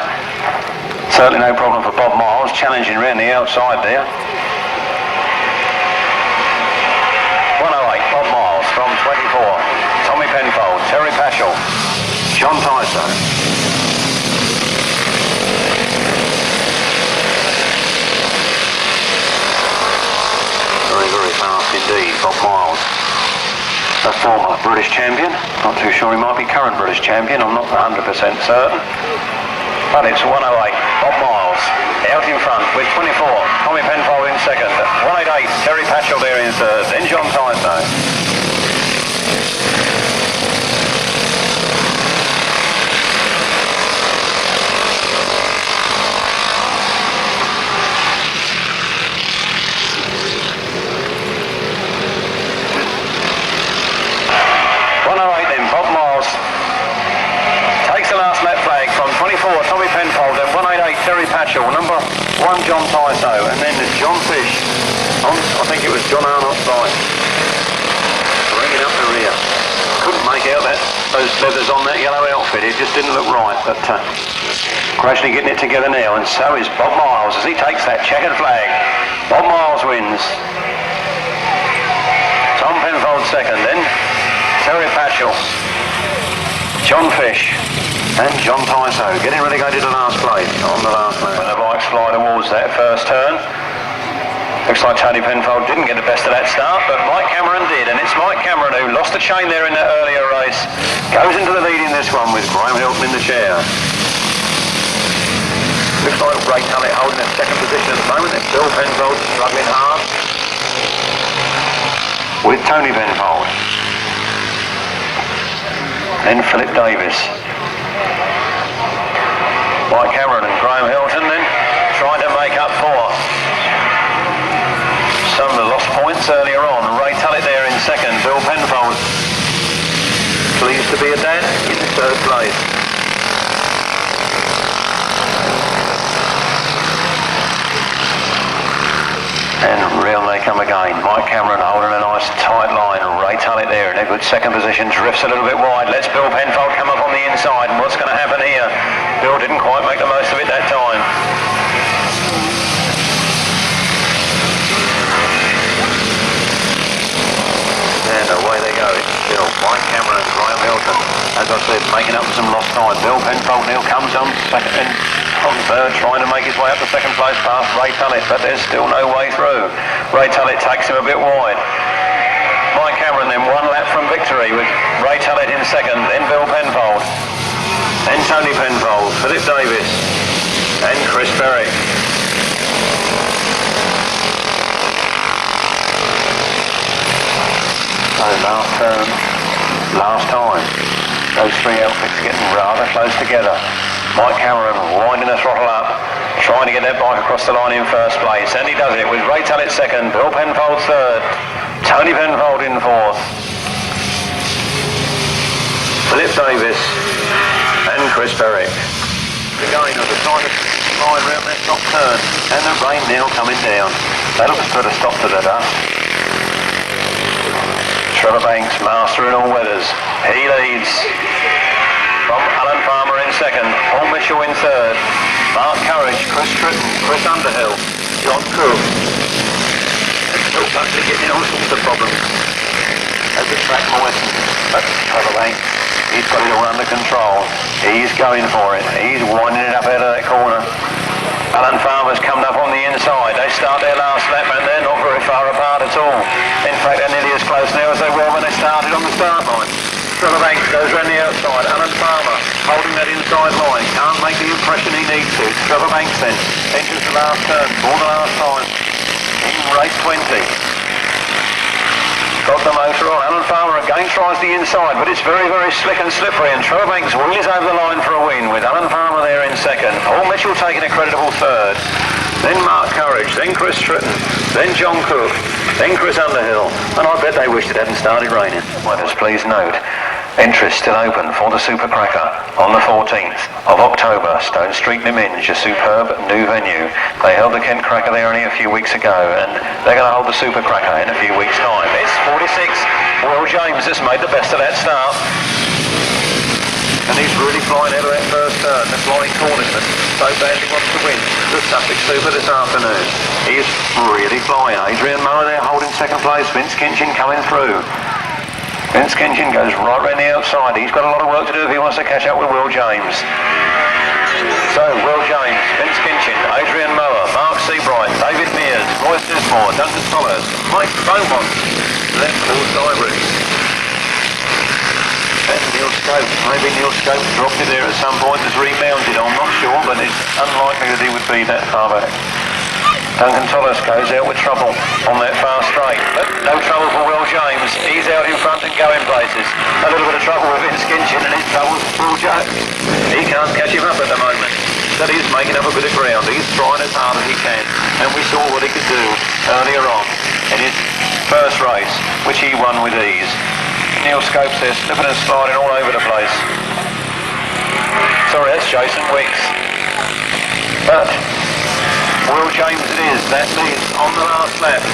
Certainly no problem for Bob Miles, challenging around the outside there. 108, Bob Miles from 24. Tommy Penfold, Terry Patchell, John Tyso. Very, very fast indeed, Bob Miles. A former British champion, not too sure he might be current British champion, I'm not 100% certain. But it's 108, Bob Miles, out in front with 24, Tommy Penfold in 2nd, 188, Terry Patchell there in 3rd, then John Tyso. Tommy Penfold and 188 Terry Patchell, number 1 John Tyso, and then John Fish on, I think it was John Arnott's side, bringing up the rear. Couldn't make out those leathers on that yellow outfit, it just didn't look right, but gradually getting it together now, and so is Bob Miles as he takes that checkered flag. Bob Miles wins. Tom Penfold 2nd, then Terry Patchell, John Fish and John Tyso getting ready to go to the last place on the last lap. When the bikes fly towards that first turn, looks like Tony Penfold didn't get the best of that start, but Mike Cameron did, and it's Mike Cameron who lost the chain there in that earlier race, goes into the lead in this one with Graham Hilton in the chair. Looks like Ray Tunnett holding a 2nd position at the moment, and Bill Penfold struggling hard with Tony Penfold. Then Philip Davis. Mike Cameron and Graham Hilton then trying to make up for some of the lost points to be a Dan in third place. And round they come again. Mike Cameron holding a nice tight line. Ray Tullett there in a good second position. Drifts a little bit wide. Lets Bill Penfold come up on the inside. And what's going to happen here? Bill didn't quite make the most of it that time. And away they go. It's still Mike Cameron and Graham Milton. As I said, making up some lost time. Bill Penfold now comes on second and on third, trying to make his way up to second place past Ray Tullett, but there's still no way through. Ray Tullett takes him a bit wide. Mike Cameron then one lap from victory with Ray Tullett in second, then Bill Penfold, then Tony Penfold, Philip Davis, and Chris Berwick. So last turn, last time, those three outfits are getting rather close together. Mike Cameron winding the throttle up, trying to get that bike across the line in first place, and he does it with Ray Tullett second, Bill Penfold third, Tony Penfold in fourth, Philip Davis, and Chris Berwick. Again, as the time is flying round that top turn, and the rain now coming down. That'll put a stop to the dust. Trevor Banks, master in all weathers. He leads. From Alan Farmer in second, Paul Mitchell in third, Mark Courage, Chris Tritton, Chris Underhill, John Cook. Still actually getting all sorts of problems as the track moistens. But Trevor Banks, he's got it all under control. He's going for it. He's winding it up out of that corner. Alan Farmer's come up on the inside. They start their last lap and they're not very far apart at all. In fact, they're nearly as close now as they were when they started on the start line. Trevor Banks goes round the outside. Alan Farmer holding that inside line. Can't make the impression he needs to. Trevor Banks then enters the last turn for the last time in race 20. Got the motor on. Alan Farmer again tries the inside, but it's very, very slick and slippery, and Trevor Banks wheels over the line for a win with Alan Farmer there in second. Paul Mitchell taking a creditable third. Then Mark Courage, then Chris Tritton, then John Cook, then Chris Underhill, and I bet they wished it hadn't started raining. Let us please note, entry still open for the Super Cracker on the 14th of October, Stone Street, Neminge, a superb new venue. They held the Kent Cracker there only a few weeks ago, and they're going to hold the Super Cracker in a few weeks' time. It's 46. Will James has made the best of that start. And he's really flying out of that first turn. The flying corners that so badly wants to win the Sussex Super this afternoon. He's really flying. Adrian Mower there holding second place. Vince Kinchin coming through. Vince Kinchin goes right round the outside. He's got a lot of work to do if he wants to catch up with Will James. So, Will James, Vince Kinchin, Adrian Mower, Mark Seabright, David Mears, Royce Dismore, Duncan Tolhurst, Mike Beaumont, then Paul Seabright. And Neil Scope. Maybe Neil Scope dropped it there at some point as remounted. I'm not sure, but it's unlikely that he would be that far back. Duncan Tolhurst goes out with trouble on that far straight, but no trouble for Will James. He's out in front and going places. A little bit of trouble with Vince Kinchin, and his trouble with Will James. He can't catch him up at the moment, but he's making up a bit of ground. He's trying as hard as he can, and we saw what he could do earlier on in his first race, which he won with ease. Neil Scopes there, slipping and sliding all over the place. Sorry, that's Jason Wicks. But Will James it is, that leads on the last lap.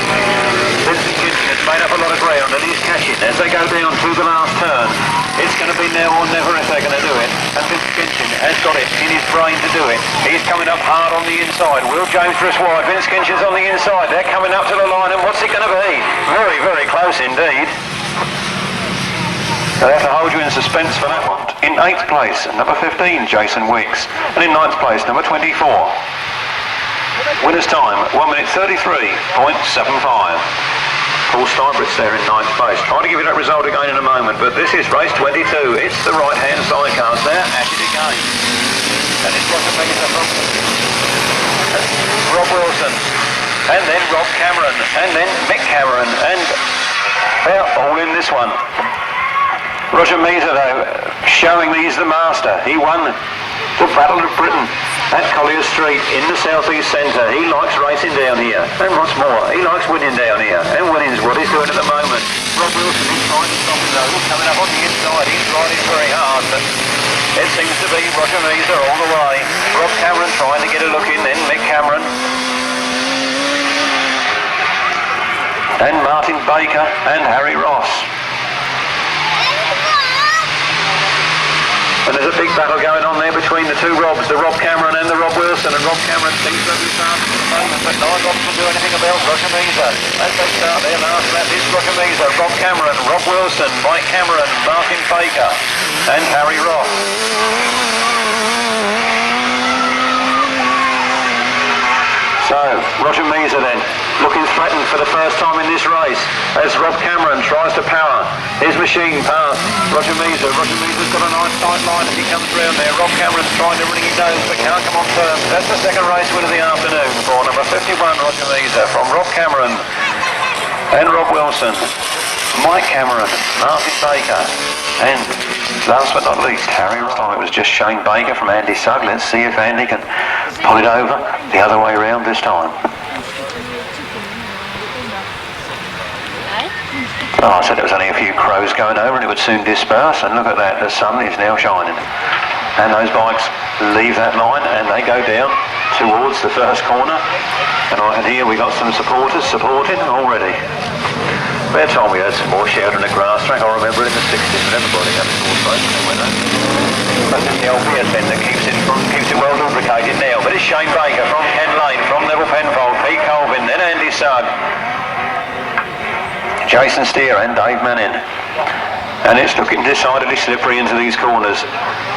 Vincent Kinchin has made up a lot of ground and he's catching as they go down through the last turn. It's going to be now or never if they're going to do it. And Vincent Kinchin has got it in his brain to do it. He's coming up hard on the inside. Will James drifts wide. Vince Kinchin's on the inside. They're coming up to the line, and what's it going to be? Very, very close indeed. They'll have to hold you in suspense for that one. In 8th place, number 15, Jason Wicks. And in 9th place, number 24. Winner's time, 1 minute 33.75. Paul Steinbridge there in 9th place. Trying to give you that result again in a moment, but this is race 22. It's the right-hand sidecars there, at it again. And it's got to pick it up. Rob Wilson, and then Rob Cameron, and then Mick Cameron, and they're all in this one. Roger Meter, though, showing he's the master. He won the Battle of Britain at Collier Street in the southeast centre. He likes racing down here, and what's more, he likes winning down here, and winning's what he's doing at the moment. Rob Wilson is trying to stop him though, coming up on the inside, he's riding very hard, but it seems to be Roger Measer all the way. Rob Cameron trying to get a look in, then Mick Cameron. And Martin Baker and Harry Ross. And there's a big battle going on there between the two Robs, the Rob Cameron and the Rob Wilson, and Rob Cameron seems to be fast at the moment, but neither Rob can do anything about Roger Measer. As they start their last lap, this Roger Measer, Rob Cameron, Rob Wilson, Mike Cameron, Martin Baker, and Harry Ross. So, Roger Measer then, looking threatened for the first time in this race, as Rob Cameron tries to power his machine past Roger Measer. Roger Measer's got a nice tight line as he comes round there. Rob Cameron's trying to ring his nose, but can't come on firm. That's the second race win of the afternoon for number 51, Roger Measer, from Rob Cameron and Rob Wilson, Mike Cameron, Martin Baker, and last but not least, Harry Ross. It was just Shane Baker from Andy Sugg. Let's see if Andy can pull it over the other way around this time. Oh, I said there was only a few crows going over and it would soon disperse, and look at that, the sun is now shining. And those bikes leave that line and they go down towards the first corner. And I can hear we got some supporters supporting already. By the time we heard some more shouting at Grasstrack, I remember in the 60s when everybody had a horse race and they went home. But it's the LBS then that keeps it well lubricated now. But it's Shane Baker from Ken Lane, from Neville Penfold, Pete Colvin, then Andy Sugg, Jason Steer and Dave Manning. And it's looking decidedly slippery into these corners,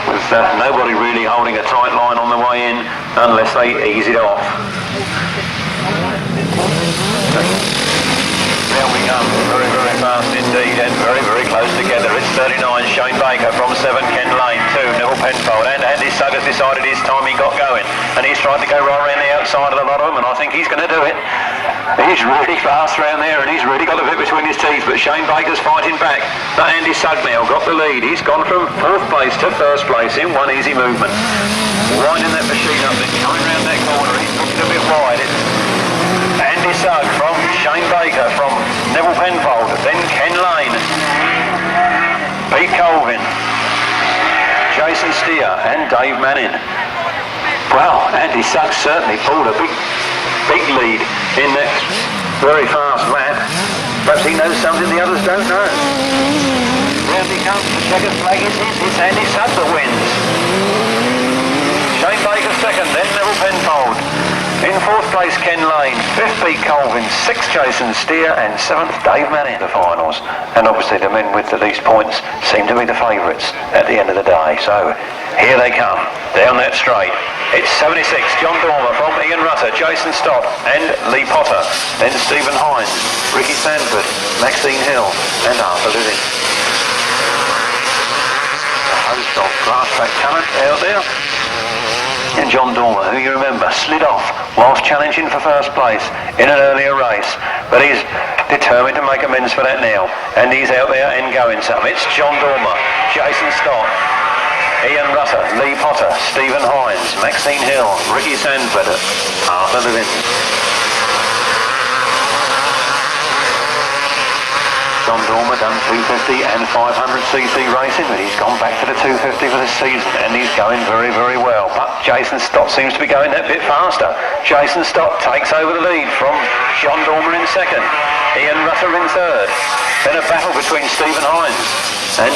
with nobody really holding a tight line on the way in unless they ease it off. There we come, very, very fast indeed, and very, very close together. It's 39, Shane Baker from 7, Ken Lane, 2, Neville Penfold, and Andy Sugg has decided his time he got going, and he's tried to go right around the outside of the lot of them, and I think he's going to do it. He's really fast around there, and he's really got a bit between his teeth, but Shane Baker's fighting back. But Andy Sugg now got the lead. He's gone from 4th place to 1st place in one easy movement. Winding that machine up, then coming round that corner, he's looking a bit wide. It's Andy Sugg from Shane Baker from Neville Penfold, then Ken Lane, Pete Colvin, Jason Steer and Dave Manning. Well, Andy Sugg certainly pulled a big lead in that very fast lap. Perhaps he knows something the others don't know. Round he comes, the checkered flag is his. It's Andy Sugg that wins. Shane Baker 2nd, then Neville Penfold. In 4th place, Ken Lane, 5th Pete Colvin, 6th Jason Steer, and 7th Dave Manning. The finals, and obviously the men with the least points seem to be the favourites at the end of the day. So here they come down that straight. It's 76, John Dormer from Ian Rutter, Jason Stott and Lee Potter, then Stephen Hines, Ricky Sandford, Maxine Hill and Arthur Living. The host of Grasstrack talent out there. And John Dormer, who you remember, slid off whilst challenging for 1st place in an earlier race. But he's determined to make amends for that now. And he's out there and going some. It's John Dormer, Jason Stott, Ian Rutter, Lee Potter, Stephen Hines, Maxine Hill, Ricky Sandford, Arthur Living. John Dormer done 250 and 500cc racing, but he's gone back to the 250 for this season, and he's going very, very well. But Jason Stott seems to be going that bit faster. Jason Stott takes over the lead from John Dormer in 2nd, Ian Rutter in 3rd. Then a battle between Stephen Hines and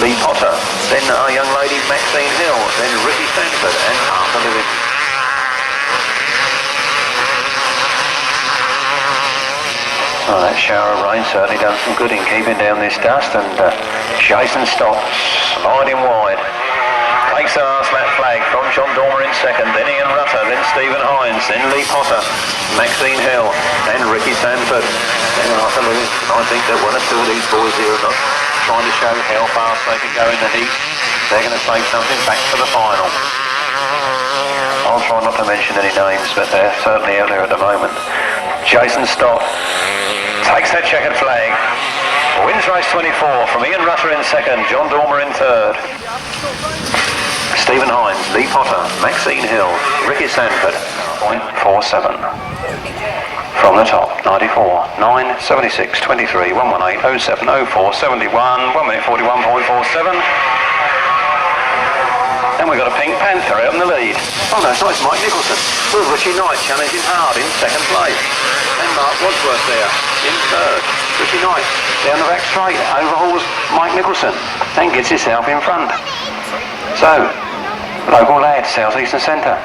Lee Potter. Then our young lady Maxine Hill, then Ricky Sandford and Arthur Living. Oh, that shower of rain certainly done some good in keeping down this dust, and Jason Stott sliding wide. Takes the last lap flag from John Dormer in 2nd, then Ian Rutter, then Stephen Hines, then Lee Potter, Maxine Hill, and Ricky Sandford. And Arthur Living. I think that one or two of these boys here are not trying to show how fast they can go in the heat. They're going to save something back for the final. I'll try not to mention any names, but they're certainly out there at the moment. Jason Stott takes that checkered flag, wins race 24 from Ian Rutter in 2nd, John Dormer in 3rd. Stephen Hines, Lee Potter, Maxine Hill, Ricky Sandford, 0.47. From the top, 94, 9, 76, 23, 118, 07, 04, 71, 1 minute 41.47. And we've got a Pink Panther out in the lead. Oh no, it's not, it's Mike Nicholson. With Ritchie Knight challenging hard in second place. And Mark Wadsworth there in third. Ritchie Knight down the back straight, overhauls Mike Nicholson and gets himself in front. So, local lad, South Eastern Centre.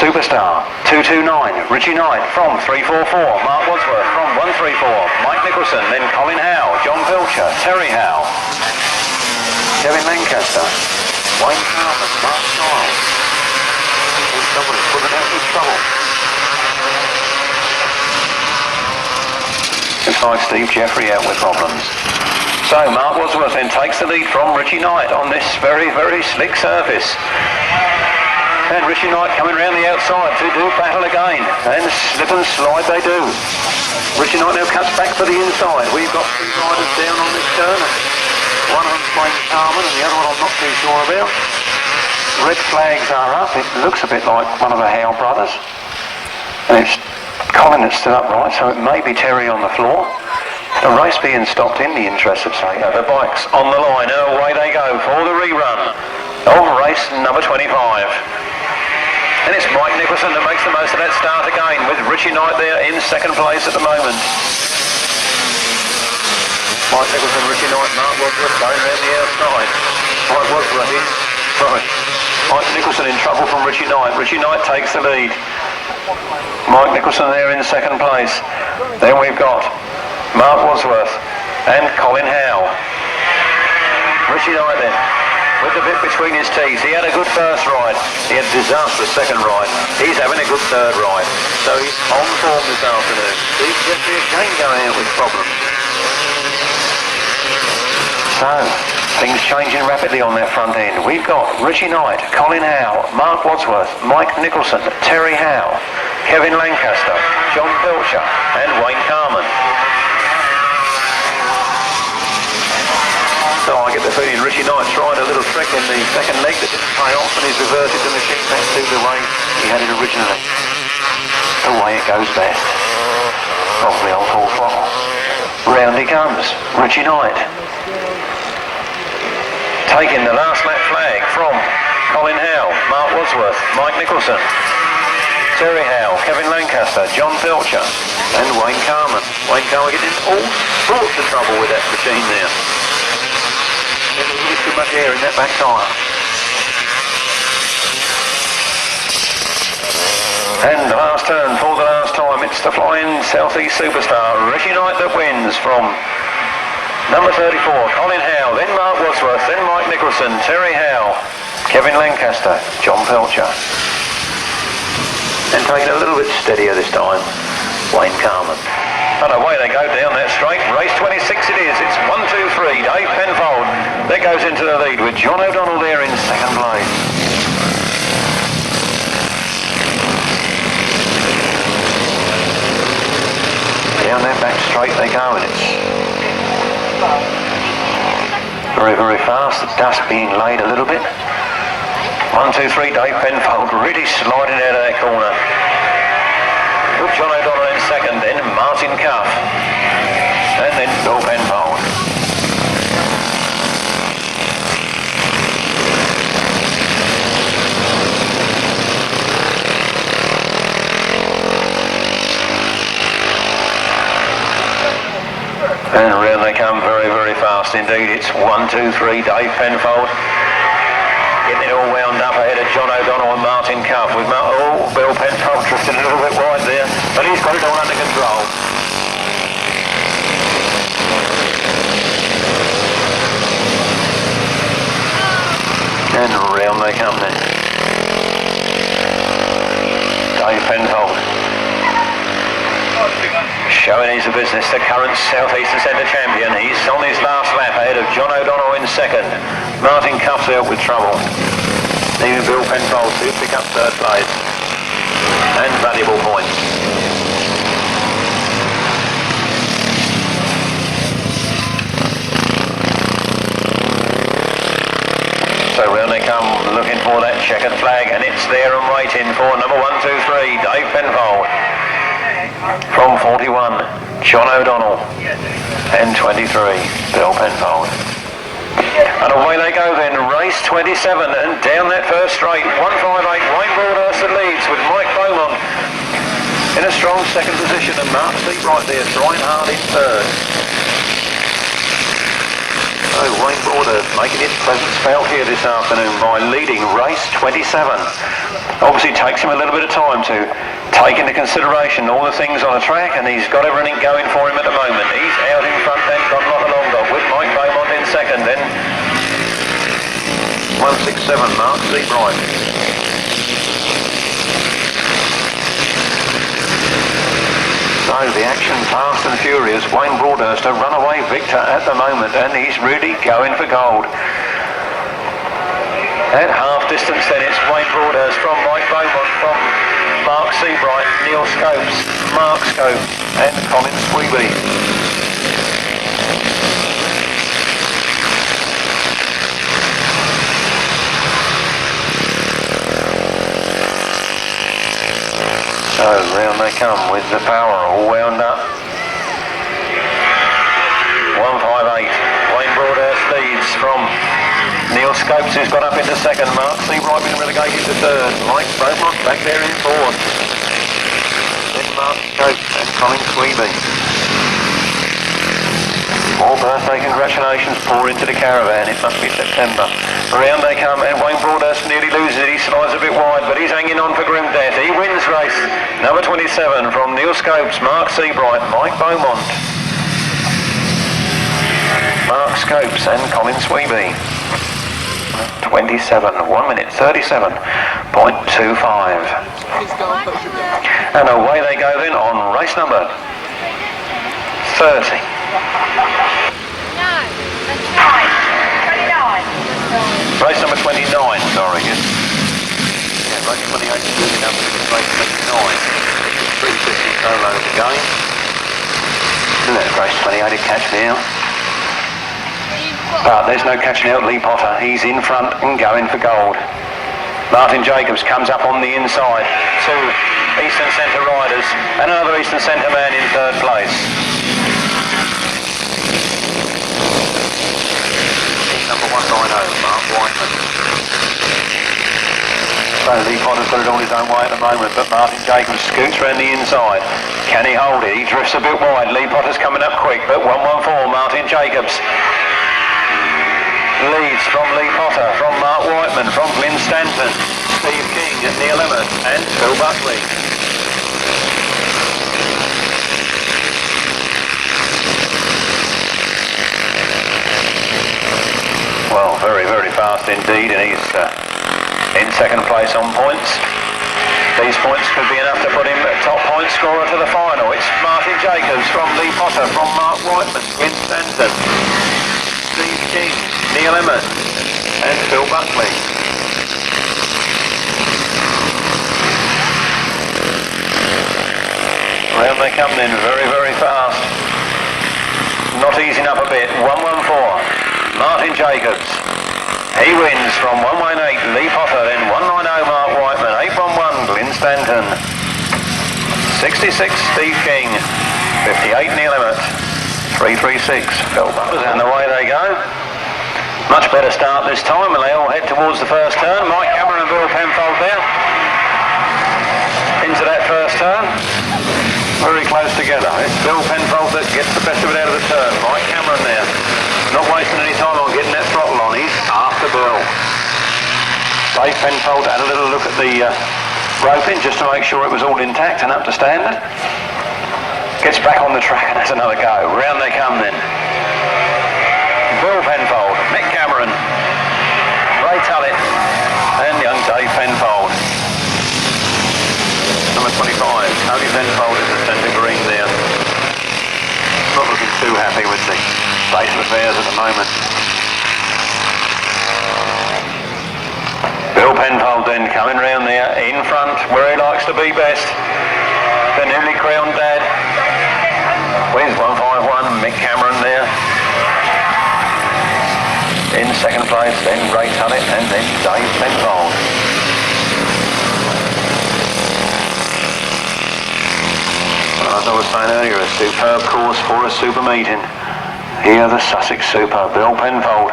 Superstar, 229, Ritchie Knight from 344, Mark Wadsworth from 134, Mike Nicholson, then Colin Howe, John Pilcher, Terry Howe, Kevin Lanchester, Wayne Carver, Mark Giles. And somebody's putting out with trouble. Looks like Steve Jeffrey out with problems. So Mark Wadsworth then takes the lead from Ritchie Knight on this very, very slick surface. And Ritchie Knight coming around the outside to do battle again. And slip and slide they do. Ritchie Knight now cuts back for the inside. We've got two riders down on this turn. One on Wayne Carman and the other one I'm not too sure about. Red flags are up. It looks a bit like one of the Howe brothers. And it's Colin that's stood upright, so it may be Terry on the floor. The race being stopped in the interest of say. The bikes on the line and away they go for the rerun of race number 25. And it's Mike Nicholson that makes the most of that start again with Ritchie Knight there in second place at the moment. Mike Nicholson, Ritchie Knight, Mark Wadsworth going around the outside. Mike Wadsworth in. Sorry. Mike Nicholson in trouble from Ritchie Knight. Ritchie Knight takes the lead. Mike Nicholson there in second place. Then we've got Mark Wadsworth and Colin Howe. Ritchie Knight then, with the bit between his teeth. He had a good first ride. He had a disastrous second ride. He's having a good third ride. So he's on form this afternoon. He's Jeffrey again going out with problems. So, things changing rapidly on that front end. We've got Ritchie Knight, Colin Howe, Mark Wadsworth, Mike Nicholson, Terry Howe, Kevin Lanchester, John Pilcher and Wayne Carman. So I get the feeling Ritchie Knight tried a little trick in the second leg that didn't pay off and he's reverted the machine back to the way he had it originally. The way it goes best. Probably on full throttle. Round he comes, Ritchie Knight. Taking the last lap flag from Colin Howe, Mark Wadsworth, Mike Nicholson, Terry Howe, Kevin Lanchester, John Pilcher and Wayne Carman. Wayne Carman getting in all sorts of trouble with that machine there. There's a little too much air in that back tyre. And the last turn for the last time, it's the flying South East Superstar, Ritchie Knight that wins from number 34, Colin Howe, then Mark Wadsworth, then Mike Nicholson, Terry Howe, Kevin Lanchester, John Pilcher. And taking it a little bit steadier this time, Wayne Carman. And away they go down that straight. Race 26 it is. It's 1, 2, 3. Dave Penfold that goes into the lead with John O'Donnell there in second place. Down that back straight they go, and it's very, very fast. The dust being laid a little bit. 1, 2, 3. Dave Penfold really sliding out of that corner. With John O'Donnell in second, then Martin Cuff, and then Bill Penfold. And around they come very, very fast indeed. It's 1, 2, 3, Dave Penfold. Getting it all wound up ahead of John O'Donnell and Martin Cuff with Bill Penfold drifting a little bit wide there, but he's got it all under control. And round they come then. Dave Penfold showing he's the business, the current South Eastern Centre champion. He's on his last lap ahead of John O'Donnell in second. Martin Cuff's out with trouble. Even Bill Penfold to pick up third place. And valuable points. So round they come, looking for that checkered flag, and it's there and waiting for number 123, Dave Penfold. From 41, John O'Donnell, and 23, Bill Penfold. And away they go then, race 27, and down that first straight, 158, Wayne Broadhurst that leads with Mike Beaumont in a strong second position, and Mark Seabright there trying hard in third. So Wayne Broadhurst making his presence felt here this afternoon by leading race 27. Obviously takes him a little bit of time to take into consideration all the things on the track, and he's got everything going for him at the moment. He's out in front then, got not a long dog with Mike Beaumont in second, then 167, Mark Seabright. So the action fast and furious. Wayne Broadhurst a runaway victor at the moment, and he's really going for gold. At half distance then it's Wayne Broadhurst from Mike Beaumont, from Mark Seabright, Neil Scopes, Mark Scopes and Colin Sweby. So round they come with the power all wound up. 158, Wayne Broadhurst leads from Neil Scopes, who's got up into second. Mark Seabright been relegated to third. Mike Beaumont back there in fourth. Then Mark Scopes and Colin Sweby. More birthday congratulations pour into the caravan. It must be September. Around they come, and Wayne Broadhurst nearly loses it. He slides a bit wide, but he's hanging on for grim death. He wins race number 27 from Neil Scopes, Mark Seabright, Mike Beaumont, Mark Scopes and Colin Sweby. 27, 1 minute 37.25. And away they go then on race number 30. Race number 29, sorry. Yeah, race 28 is moving up to race 29. 350 solos again. And that's race 28 to catch now. But there's no catching out Lee Potter. He's in front and going for gold. Martin Jacobs comes up on the inside. Two Eastern Centre riders and another Eastern Centre man in third place. Number 190, Mark Whiteman. So Lee Potter's got it all his own way at the moment, but Martin Jacobs scoots around the inside. Can he hold it? He drifts a bit wide. Lee Potter's coming up quick, but 114, Martin Jacobs leads from Lee Potter, from Mark Whiteman, from Glyn Stanton, Steve King, Neil Emmett and Phil Buckley. Well, very, very fast indeed, and he's in second place on points. These points could be enough to put him top point scorer to the final. It's Martin Jacobs from Lee Potter, from Mark Whiteman, Glyn Stanton, Steve King, Neil Emmett and Phil Buckley. Round they come then, very, very fast. Not easing up a bit. 114. Martin Jacobs. He wins from 118, Lee Potter, then 190, Mark Whiteman, 811, Glyn Stanton, 66, Steve King, 58, Neil Emmett, 336, Phil Buckley. And away they go. Much better start this time, and they all head towards the first turn. Mike Cameron and Bill Penfold there. Into that first turn. Very close together. It's Bill Penfold that gets the best of it out of the turn. Mike Cameron there. Not wasting any time on getting that throttle on. He's after Bill. Dave Penfold had a little look at the roping just to make sure it was all intact and up to standard. Gets back on the track and has another go. Round they come then. Bill Penfold, Mick Cameron, Ray Tullett and young Dave Penfold. Number 25, Tony Penfold is the centre green there. Not looking too happy with the state of affairs at the moment. Bill Penfold then coming round there in front where he likes to be best. The newly crowned dad. Wins 151, Mick Cameron there. In second place, then Ray Tullett and then Dave Penfold. Well, as I was saying earlier, a superb course for a super meeting. Here the Sussex Super, Bill Penfold,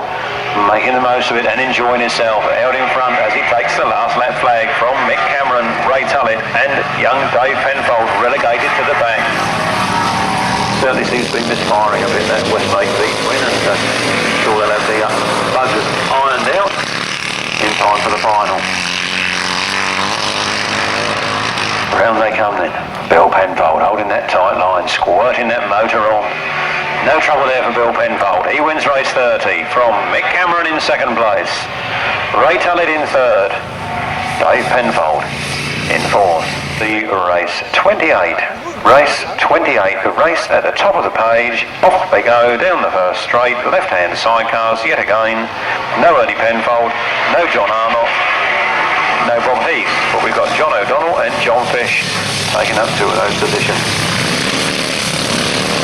making the most of it and enjoying himself out in front as he takes the last lap flag from Mick Cameron, Ray Tullett and young Dave Penfold relegated to the back. Certainly seems to be misfiring a bit, that Westgate lead win, and sure they'll have the buzzers ironed out in time for the final. Round they come then. Bill Penfold holding that tight line, squirting that motor on. No trouble there for Bill Penfold. He wins race 30 from Mick Cameron in second place. Ray Tullett in third. Dave Penfold in fourth. The race 28. Race 28. The race at the top of the page. Off they go down the first straight. Left-hand sidecars yet again. No Ernie Penfold. No John Arnott. No Bob Heath. But we've got John O'Donnell and John Fish taking up two of those positions.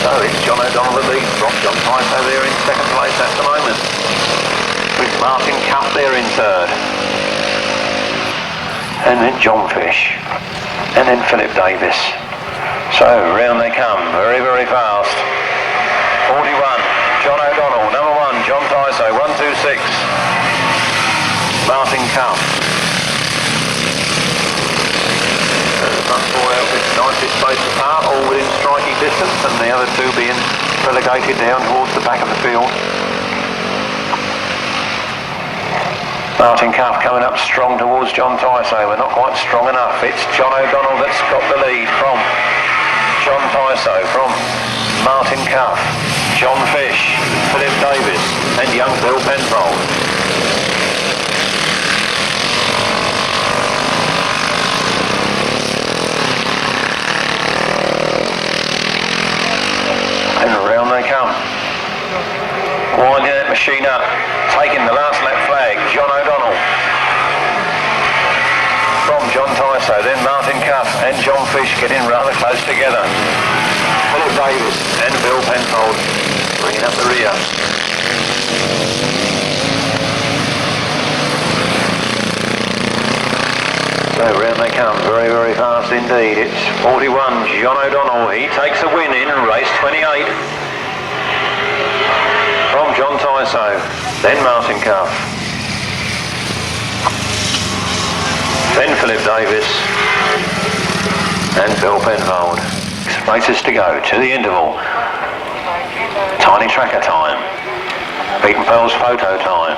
So it's John O'Donnell that leads from John Tyso there in second place at the moment, with Martin Cuff there in third, and then John Fish, and then Philip Davis. So round they come, very, very fast. 41, John O'Donnell, number 1, John Tyso, 126, Martin Cuff. The front four outfits nicely spaced apart, all within striking distance, and the other two being relegated down towards the back of the field. Martin Cuff coming up strong towards John Tyso, but not quite strong enough. It's John O'Donnell that's got the lead from John Tyso, from Martin Cuff, John Fish, Philip Davis and young Bill Penfold. And around they come. Winding that machine up, taking the last lap flag, John O'Donnell. From John Tyso, then Martin Cuff and John Fish getting rather close together. Philip Davis and Bill Penfold bringing up the rear. So round they come, very, very fast indeed. It's 41, John O'Donnell. He takes a win in race 28. From John Tyso, then Martin Cuff, then Philip Davis, and Bill Penfold. 6 races to go to the interval. Tiny tracker time, Beaten Pearls photo time,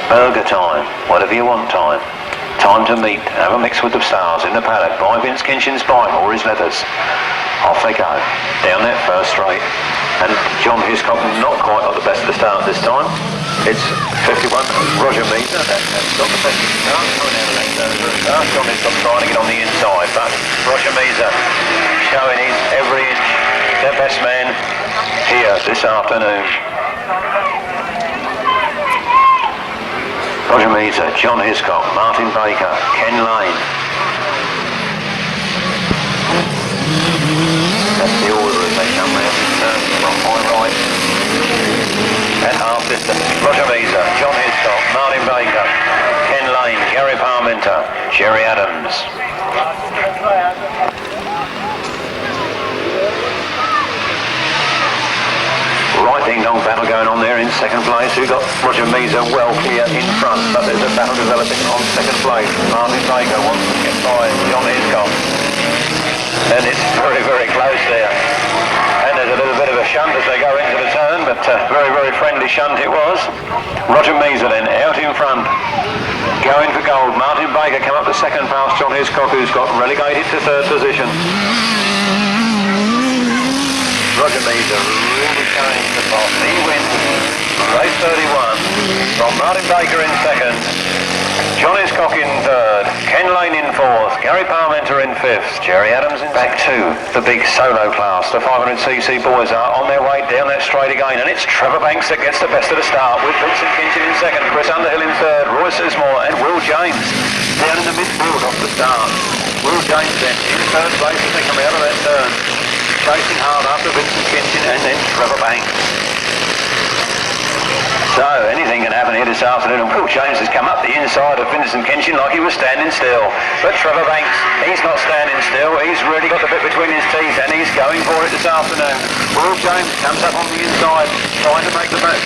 burger time, whatever you want time. Time to meet, have a mix with the stars in the paddock, buy Vince Kinchin's bike or his leathers. Off they go, down that first straight. And John Hiscock not quite got the best of the start this time. It's 51, Roger Measer, that's got the best of the start, coming out of that start. John Hiscock trying to get on the inside, but Roger Measer showing his every inch, the best man here this afternoon. Roger Measer, John Hiscock, Martin Baker, Ken Lane. That's the order as they come round this turn from my right. And half distance, Roger Measer, John Hiscock, Martin Baker, Ken Lane, Gary Parmenter, Jerry Adams. Right ding-dong battle going on there in second place. Who got Roger Measer well clear in front, but there's a battle developing on second place. Martin Baker wants to get by John Hiscock. And it's very, very close there. And there's a little bit of a shunt as they go into the turn, but very, very friendly shunt it was. Roger Measer then out in front, going for gold. Martin Baker come up to second past John Hiscock, who's got relegated to third position. Roger Measer really showing the boss. He wins race 31 from Martin Baker in second, John Hiscock in third, Ken Lane in fourth, Gary Parmenter in fifth, Jerry Adams in back two. The big solo class, the 500cc boys are on their way down that straight again, and it's Trevor Banks that gets the best of the start with Vincent Kinchin in second, Chris Underhill in third, Roy Sismore and Will James down in the midfield off the start. Will James then in third place as they come out of that turn, chasing hard after Vincent Kinchin and then Trevor Banks. So anything can happen here this afternoon, and Will James has come up the inside of Vincent Kinchin like he was standing still. But Trevor Banks, he's not standing still. He's really got the bit between his teeth, and he's going for it this afternoon. Will James comes up on the inside, trying to make the best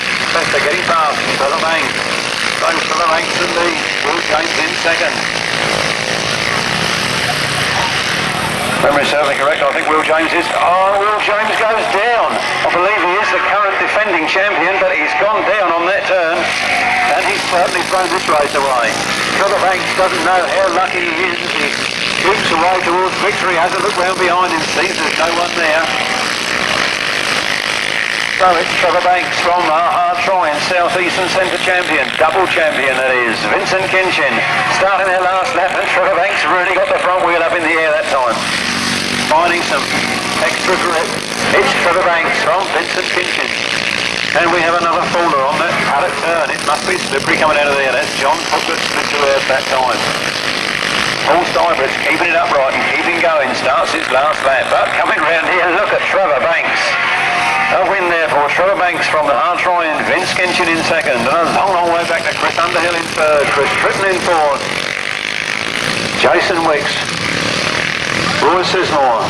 of getting past Trevor Banks. So Trevor Banks and Will James in second. Memory certainly correct. I think Will James is... Oh, Will James goes down. I believe he is the current defending champion, but he's gone down on that turn, and he's certainly thrown this race away. Trevor Banks doesn't know how lucky he is as he shoots away towards victory, hasn't looked round behind him, sees there's no one there. So it's Trevor Banks from Hard Trying, South Eastern Centre champion, double champion that is, Vincent Kinchin, starting their last lap, and Trevor Banks really got the front wheel up in the air that time. Finding some extra grip. It's Trevor Banks from Vincent Kinchin. And we have another faller on that paddock turn. It must be slippery coming out of there. That's John Cook that split to earth that time. Paul Seabright keeping it upright and keeping going. Starts his last lap. But coming round here, look at Trevor Banks. A win there for Trevor Banks from the Hard Trying, Vince Kinchin in second. And a long, long way back to Chris Underhill in third. Chris Tritton in fourth. Jason Wicks. Roy Sismore,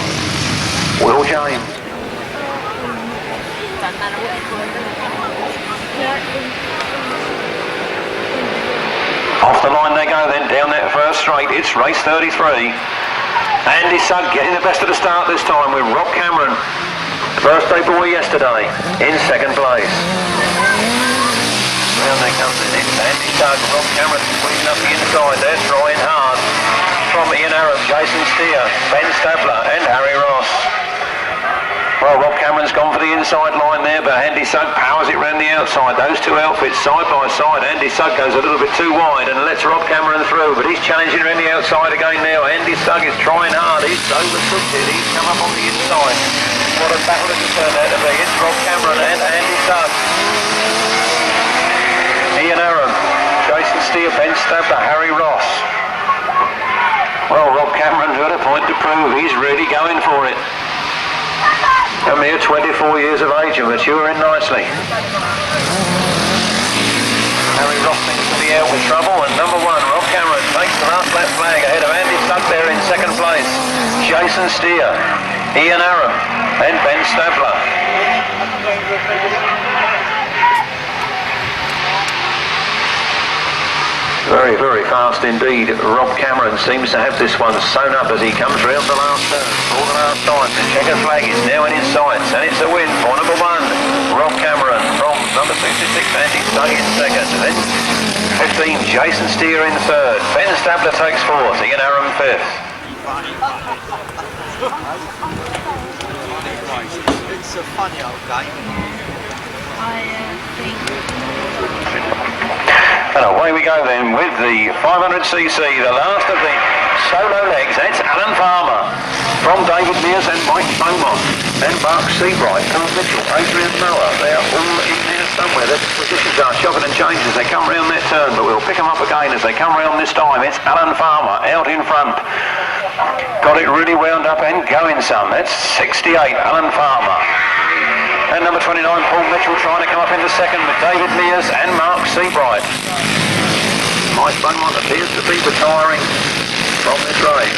Will James. Off the line they go then, down that first straight. It's race 33. Andy Sugg getting the best of the start this time with Rob Cameron, birthday boy yesterday, in second place. Round they come then, it's Andy Sugg, Rob Cameron squeezing up the inside. They're trying hard. From Ian Aram, Jason Steer, Ben Stabler and Harry Ross. Well, Rob Cameron's gone for the inside line there, but Andy Sugg powers it round the outside. Those two outfits side by side. Andy Sugg goes a little bit too wide and lets Rob Cameron through, but he's challenging around the outside again now. Andy Sugg is trying hard. He's overtook it. He's come up on the inside. What a battle it has turned out to be. It's Rob Cameron and Andy Sugg. Ian Aram, Jason Steer, Ben Stabler, Harry Ross. Well, Rob Cameron's got a point to prove. He's really going for it. A mere 24 years of age and maturing nicely. Harry Ross seems to be out with trouble, and number one, Rob Cameron, takes the last lap flag ahead of Andy Sugg there in second place. Jason Steer, Ian Aram, and Ben Stabler. Very, very fast indeed. Rob Cameron seems to have this one sewn up as he comes round the last turn for the last time. The checkered flag is now in his sights, and it's a win for number one, Rob Cameron, from number 66, Andy Sugg in second. Then 15, Jason Steer in third. Ben Stabler takes fourth, Ian Aram fifth. It's a funny old game. And away we go then with the 500cc, the last of the solo legs. That's Alan Farmer from David Mears and Mike Beaumont and Mark Seabright, Tom Mitchell, Adrian Mower. They are all in there somewhere. Their positions are chopping and changing as they come round that turn, but we'll pick them up again as they come round this time. It's Alan Farmer out in front. Got it really wound up and going some. That's 68, Alan Farmer. And number 29, Paul Mitchell, trying to come up into second with David Mears and Mark Seabright. Mike Beaumont appears to be retiring from this race.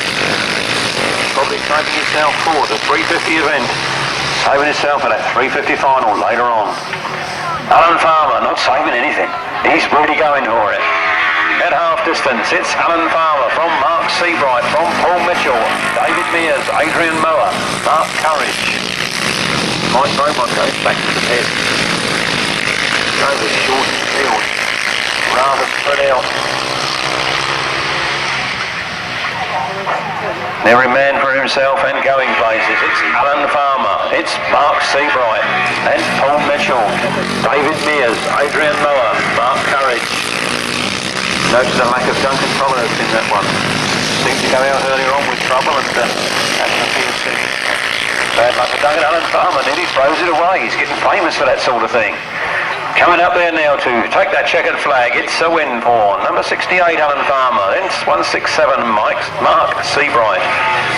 Probably saving himself for the 350 event. Saving himself for that 350 final later on. Alan Farmer not saving anything. He's really going for it. At half distance, it's Alan Farmer from Mark Seabright, from Paul Mitchell, David Mears, Adrian Mower, Mark Courage. Mike Beaumont goes back to the pit. Over short field, rather spread out. Every man for himself and going places. It's Alan Farmer, it's Mark Seabright and Paul Mitchell, David Mears, Adrian Mower, Mark Courage. Notice the lack of Duncan Tolhurst in that one. Seemed to go out earlier on with trouble and had to feel sick. Bad luck for Duncan. Alan Farmer nearly throws it away. He's getting famous for that sort of thing. Coming up there now to take that checkered flag. It's a win for number 68, Alan Farmer. Then 167, Mark Seabright.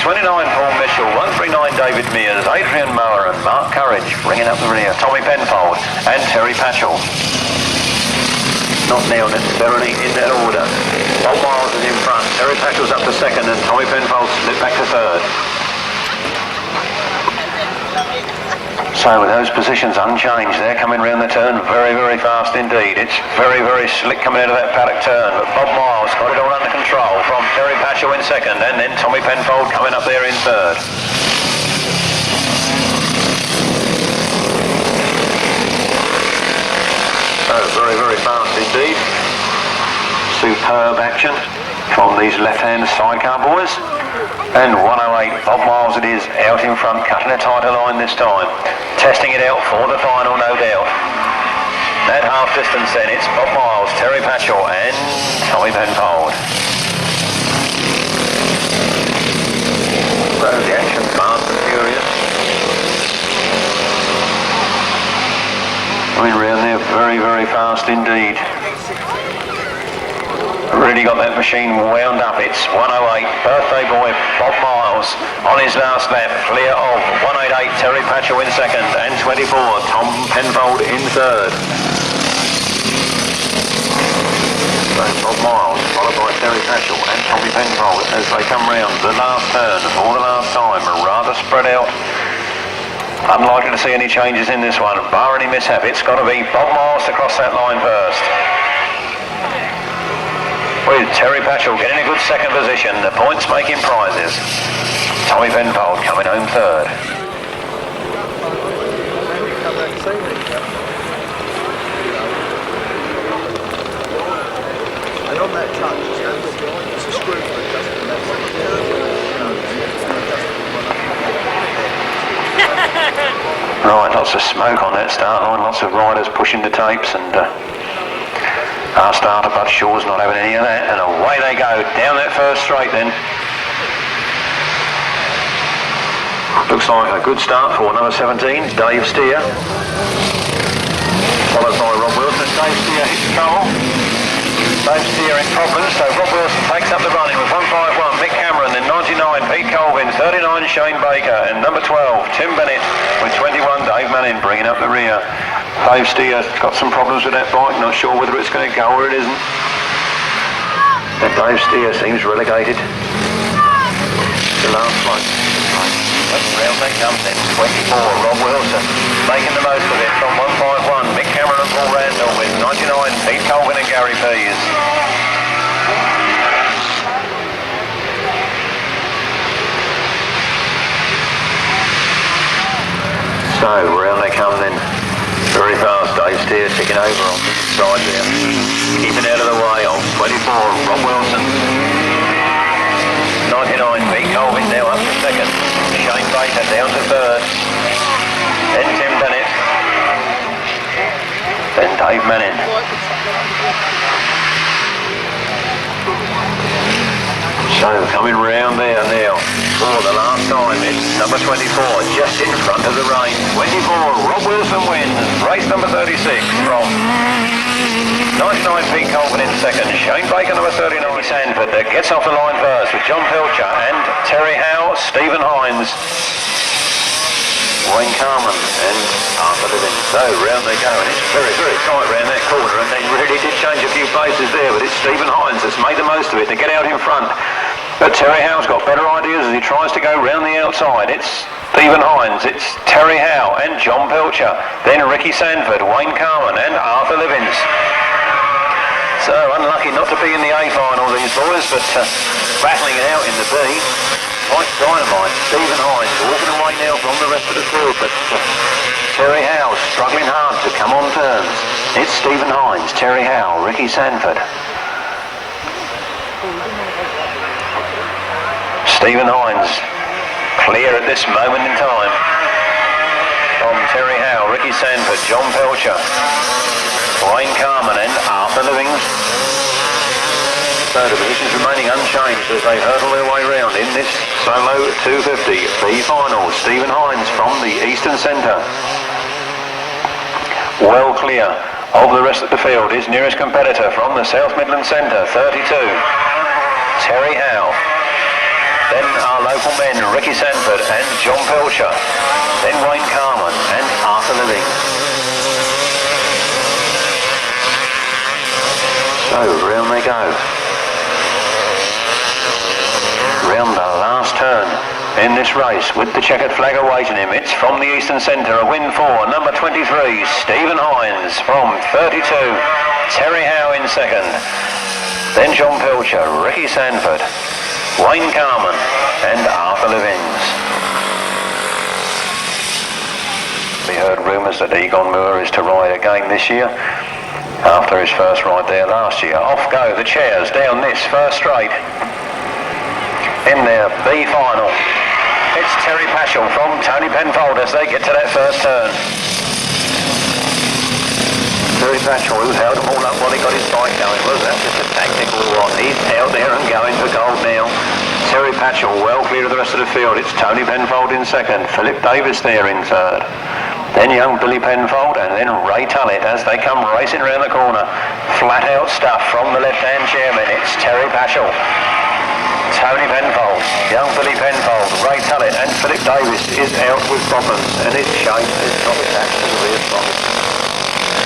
29, Paul Mitchell. 139, David Mears, Adrian Mower and Mark Courage. Bringing up the rear, Tommy Penfold and Terry Patchell. not now necessarily in that order. Bob Miles is in front, Terry Patchell's up to second, and Tommy Penfold slipped back to third. So with those positions unchanged, they're coming round the turn very, very fast indeed. It's very, very slick coming out of that paddock turn, but Bob Miles got it all under control from Terry Patchell in second, and then Tommy Penfold coming up there in third. So very, very fast indeed. Superb action from these left-hand sidecar boys. And 108, Bob Miles it is, out in front, cutting a tighter line this time. Testing it out for the final, no doubt. At half distance then, it's Bob Miles, Terry Patchell and Tommy Penfold. So the action fast and furious. Coming round there very, very fast indeed. Really got that machine wound up. It's 108, birthday boy Bob Miles on his last lap, clear of 188, Terry Patchell in second, and 24, Tom Penfold in third. So Bob Miles, followed by Terry Patchell and Tommy Penfold as they come round the last turn for the last time, rather spread out. Unlikely to see any changes in this one, bar any mishap. It's got to be Bob Miles to cross that line first. With Terry Patchell getting a good second position, the points making prizes. Tommy Penfold coming home third. And on that touch, it's a screw for it, doesn't it? Right, lots of smoke on that start line, lots of riders pushing the tapes, and our starter Bud Shaw's not having any of that, and away they go down that first straight then. Looks like a good start for number 17, Dave Steer. Followed by Rob Wilson. Dave Steer hits trouble. Dave Steer in problems, so Rob Wilson takes up the running with 151, Mick Cameron, then 99, Pete Colvin, 39, Shane Baker, and number 12, Tim Bennett, with 21, Dave Manning bringing up the rear. Dave Steer's got some problems with that bike, not sure whether it's going to go or it isn't. And Dave Steer seems relegated to last place. Round they come then, 24, Rob Wilson, making the most of it from 151, Mick Cameron and Paul Randall with 99, Pete Colvin and Gary Pease. So, round they come then, very fast, Dave Steer ticking over on the side there, keeping out of the way of 24, Rob Wilson. 99, Pete Colvin now up to second. Shane Baker down to third. Then Tim Bennett. Then Dave Manning. So coming round there now for the last time, it's number 24 just in front of the rain. 24, Rob Wilson wins race number 36 from 99, Pete Colvin in second. Shane Baker number 39, Sandford that gets off the line first with John Pilcher and Terry Howe, Stephen Hines, Wayne Carman and Arthur Living. So round they go, and it's very, very tight round that corner, and they really did change a few places there, but it's Stephen Hines that's made the most of it to get out in front. But Terry Howe's got better ideas as he tries to go round the outside. It's Stephen Hines, it's Terry Howe and John Pilcher, then Ricky Sandford, Wayne Carman and Arthur Livins. So unlucky not to be in the A final, these boys, but battling it out in the B. Quite dynamite. Stephen Hines walking away now from the rest of the field, but Terry Howe struggling hard to come on turns. It's Stephen Hines, Terry Howe, Ricky Sandford. Stephen Hines clear at this moment in time from Terry Howe, Ricky Sandford, John Pilcher, Wayne Carman and Arthur Livings. So the positions remaining unchanged as they hurdle their way round in this solo 250 B final. Stephen Hines from the eastern centre. Well clear of the rest of the field. His nearest competitor from the South Midland centre, 32. Terry Howe. Then our local men, Ricky Sandford and John Pilcher. Then Wayne Carman and Arthur Livings. So round they go. Round the last turn in this race with the checkered flag awaiting him. It's from the eastern centre, a win for number 23, Stephen Hines. From 32, Terry Howe in second. Then John Pilcher, Ricky Sandford, Wayne Carman and Arthur Livings. We heard rumours that Egon Moore is to ride again this year after his first ride there last year. Off go the chairs down this first straight. In their B final, it's Terry Paschal from Tony Penfold as they get to that first turn. Terry Paschal, who held them all up while he got his bike going, was that just a tactical one? He's out there and going for gold now. Terry Paschal well clear of the rest of the field. It's Tony Penfold in second, Philip Davis there in third. Then young Billy Penfold and then Ray Tullett as they come racing around the corner. Flat out stuff from the left-hand chairman. It's Terry Paschal, Tony Penfold, young Billy Penfold, Ray Tullett and Philip Davis is out with problems, and it's shame it's not attached to the rear problem.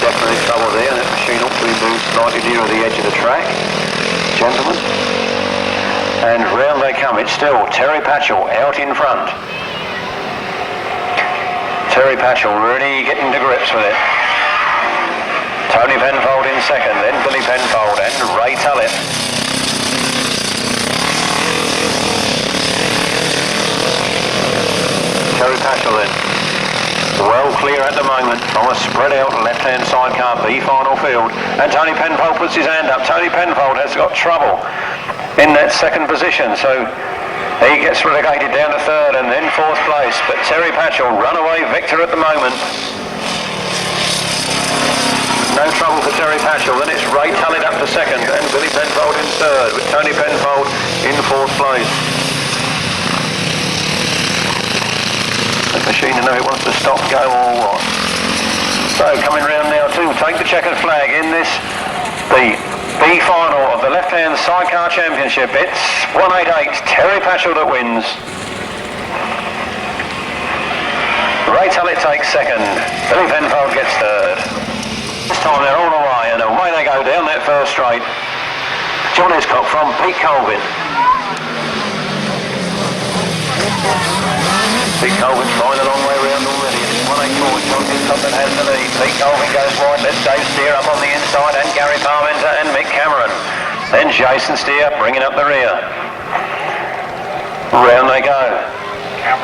Definitely trouble there. That machine ought to be moved slightly nearer the edge of the track, gentlemen. And round they come. It's still Terry Paschal out in front. Terry Paschal really getting to grips with it. Tony Penfold in second, then Billy Penfold and Ray Tullett. Terry Paschal then, well clear at the moment from a spread out left-hand sidecar B final field, and Tony Penfold puts his hand up. Tony Penfold has got trouble in that second position, so he gets relegated down to third and then fourth place, but Terry Paschal, runaway victor at the moment. No trouble for Terry Paschal. Then it's Ray Tullett up to second and Billy Penfold in third, with Tony Penfold in fourth place. The machine to know it wants to stop, go or what. So coming round now to take the checkered flag in this, the B final of the left-hand sidecar championship. It's 188, Terry Paschal that wins. Ray Tullett takes second, Billy Penfold gets third. This time they're all away and away they go down that first straight. John Hiscock from Pete Colvin. Pete Colvin's flying a long way round already. It's 184, John Hiscock that has the lead. Pete Colvin goes wide, lets Dave Steer up on the inside and Gary Parmenter and Mick Cameron. Then Jason Steer bringing up the rear. Round they go.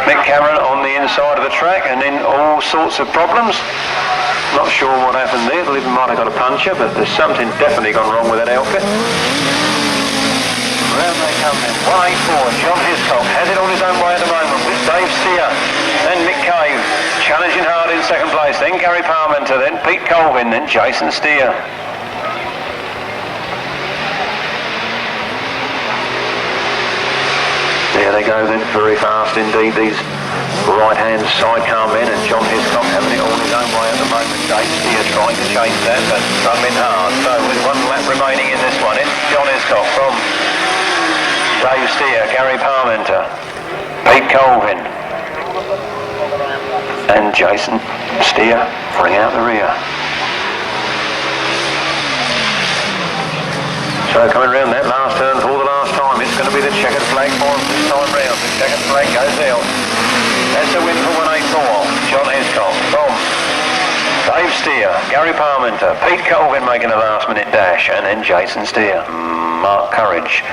Mick Cameron on the inside of the track and in all sorts of problems. Not sure what happened there. The living might have got a puncture, but there's something definitely gone wrong with that outfit. Round they come then. 184, John Hiscock has it on his own way at the moment with Dave Steer and Mick Cave challenging hard in second place. Then Gary Parmenter, then Pete Colvin, then Jason Steer. There they go then, very fast indeed, these right-hand sidecar men, and John Hiscock having it all his own way at the moment. Dave Steer trying to chase that, but struggling hard. So with one lap remaining in this one, it's John Hiscock from Dave Steer, Gary Parmenter, Pete Colvin and Jason Steer bring out the rear. So coming round that last turn for the last time, it's going to be the checkered flag for him this time round. The checkered flag goes out. That's a win for 184, John Hiscock from Dave Steer, Gary Parmenter, Pete Colvin making a last minute dash, and then Jason Steer, Mark Courage.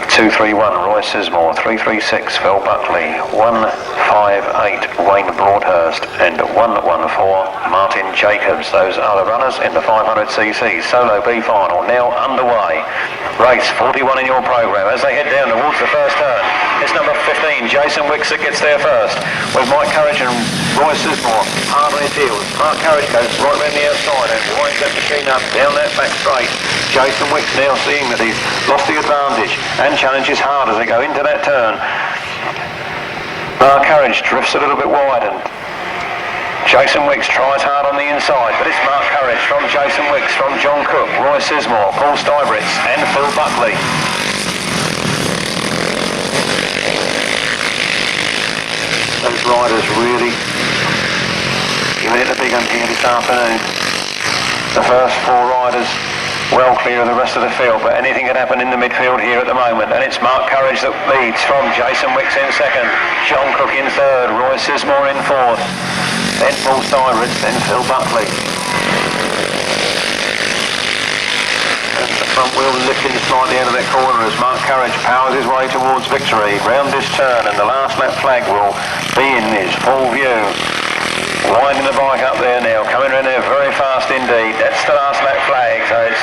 231 Roy Sismore, 336 Phil Buckley, 158 Wayne Broadhurst and 114 Martin Jacobs. Those are the runners in the 500cc solo B final now underway. Race 41 in your programme as they head down towards the first turn. It's number 15 Jason Wicks that gets there first with Mike Courage and Roy Sismore hard on his heels. Mark Courage goes right round the outside and winds that machine up down that back straight. Jason Wicks now seeing that he's lost the advantage and challenges hard as they go into that turn. Mark Courage drifts a little bit wide and Jason Wicks tries hard on the inside, but it's Mark Courage from Jason Wicks, from John Cook, Roy Sismore, Paul Stuybrits and Phil Buckley. Those riders really giving it the big one here this afternoon. The first four riders well clear of the rest of the field, but anything can happen in the midfield here at the moment, and it's Mark Courage that leads from Jason Wicks in second, John Cook in third, Roy Sismore in fourth, then Paul Seabright, then Phil Buckley. And the front wheel lifting slightly out of that corner as Mark Courage powers his way towards victory. Round this turn, and the last lap flag will be in his full view. Winding the bike up there now, coming around there very fast indeed. That's the last lap flag, so it's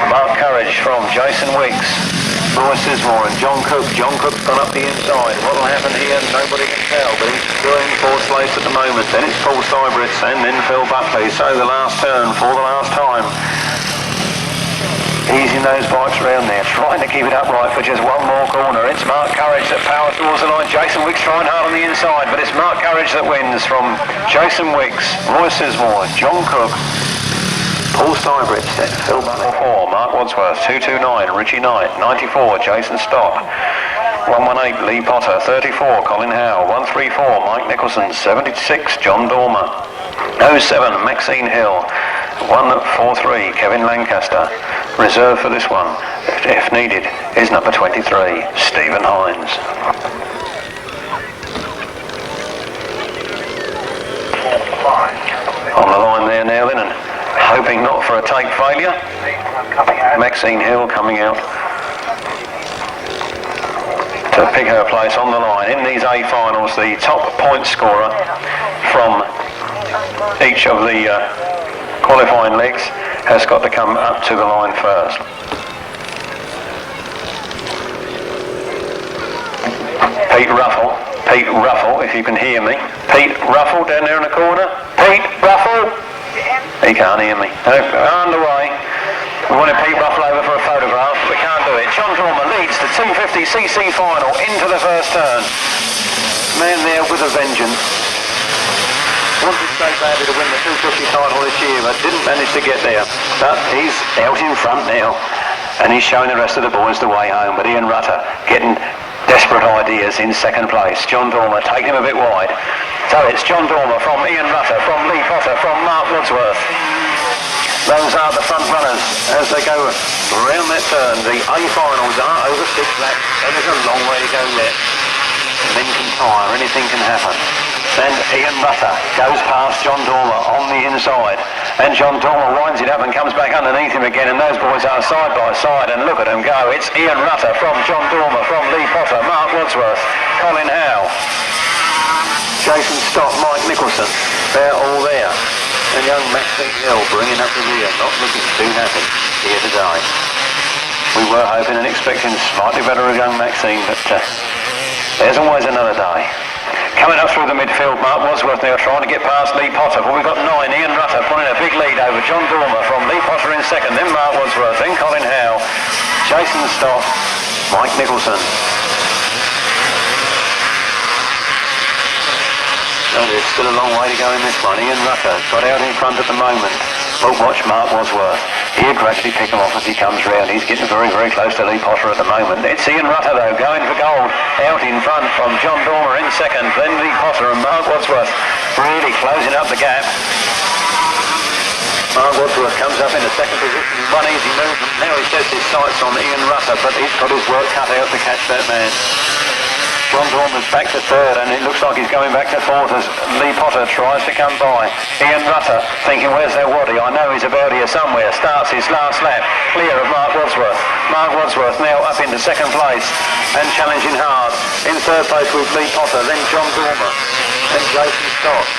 Mark Courage from Jason Wicks, Roy Sismore and John Cook. John Cook's gone up the inside. What will happen here, nobody can tell, but he's doing fourth place at the moment. Then it's Paul Seabright and then Phil Buckley. So the last turn for the last time. Easing those bikes around there, trying to keep it upright for just one more corner. It's Mark Courage that powers towards the line. Jason Wicks trying hard on the inside, but it's Mark Courage that wins from Jason Wicks, Roy Sismore, John Cook, Paul Seabright, Phil Buckley 4, Mark Wadsworth, 229, Ritchie Knight, 94, Jason Stott, 118, Lee Potter, 34, Colin Howe, 134, Mike Nicholson, 76, John Dormer, 07, Maxine Hill, 143, Kevin Lanchester. Reserve for this one, if needed, is number 23, Stephen Hines. On the line there now then, and hoping not for a tape failure. Maxine Hill coming out to pick her place on the line. In these A finals, the top point scorer from each of the qualifying legs has got to come up to the line first. Pete Ruffle, if you can hear me. Pete Ruffle down there in the corner. Pete Ruffle. He can't hear me. Underway. We wanted Pete Ruffle over for a photograph, but we can't do it. John Dormer leads the 250cc final into the first turn. Man there with a vengeance. Wanted so badly to win the 250 title this year, but didn't manage to get there. But he's out in front now, and he's showing the rest of the boys the way home. But Ian Rutter getting desperate ideas in second place. John Dormer taking him a bit wide. So it's John Dormer from Ian Rutter, from Lee Potter, from Mark Wadsworth. Those are the front runners as they go around that turn. The A finals are over 6 laps, and there's a long way to go yet. Men can tire, anything can happen. And Ian Rutter goes past John Dormer on the inside, and John Dormer winds it up and comes back underneath him again, and those boys are side by side, and look at them go. It's Ian Rutter from John Dormer, from Lee Potter, Mark Wadsworth, Colin Howe, Jason Stott, Mike Nicholson. They're all there. And young Maxine Hill bringing up the rear, not looking too happy here today. We were hoping and expecting slightly better of young Maxine, but there's always another day. Coming up through the midfield, Mark Wadsworth now trying to get past Lee Potter, but we've got 9, Ian Rutter putting a big lead over John Dormer from Lee Potter in second, then Mark Wadsworth, then Colin Howe, Jason Stott, Mike Nicholson. Oh, there's still a long way to go in this one. Ian Rutter got out in front at the moment. But watch Mark Wadsworth. He'll gradually pick him off as he comes round. He's getting very, very close to Lee Potter at the moment. It's Ian Rutter, though, going for gold. Out in front from John Dormer in second. Then Lee Potter and Mark Wadsworth really closing up the gap. Mark Wadsworth comes up in the second position. One easy move. Now he sets his sights on Ian Rutter, but he's got his work cut out to catch that man. John Dormer's back to third, and it looks like he's going back to fourth as Lee Potter tries to come by. Ian Rutter thinking, where's that waddy? I know he's about here somewhere. Starts his last lap, clear of Mark Wadsworth. Mark Wadsworth now up into second place and challenging hard. In third place with Lee Potter, then John Dormer, then Jason Stott.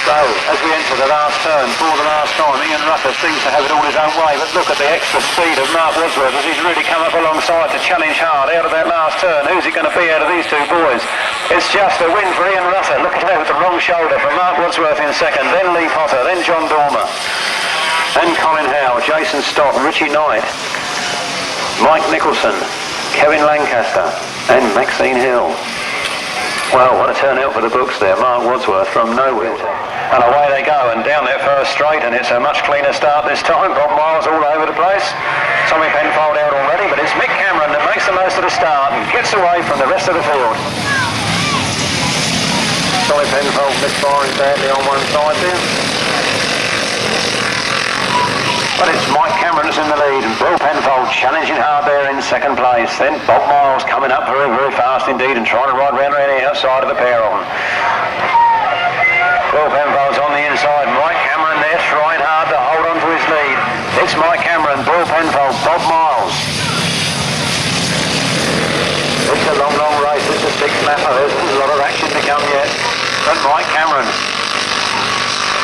So, as we enter the last turn for the last time, Ian Rutter seems to have it all his own way, but look at the extra speed of Mark Wadsworth as he's really come up alongside to challenge hard out of that last turn. Who's it going to be out of these two boys? It's just a win for Ian Rutter. Look at that with the wrong shoulder from Mark Wadsworth in second, then Lee Potter, then John Dormer, then Colin Howe, Jason Stott, Ritchie Knight, Mike Nicholson, Kevin Lanchester, and Maxine Hill. Well, what a turnout for the books there. Mark Wadsworth from nowhere. And away they go, and down that first straight, and it's a much cleaner start this time. Bob Miles all over the place. Tommy Penfold out already, but it's Mick Cameron that makes the most of the start and gets away from the rest of the field. Tommy Penfold misfiring badly on one side there. But it's Mike Cameron's in the lead, and Bill Penfold challenging hard there in second place. Then Bob Miles coming up very, very fast indeed and trying to ride round the outside of the pair of them. Bill Penfold's on the inside. Mike Cameron there trying hard to hold on to his lead. It's Mike Cameron, Bill Penfold, Bob Miles. It's a long, long race. It's a six lapper. There's a lot of action to come yet. But Mike Cameron,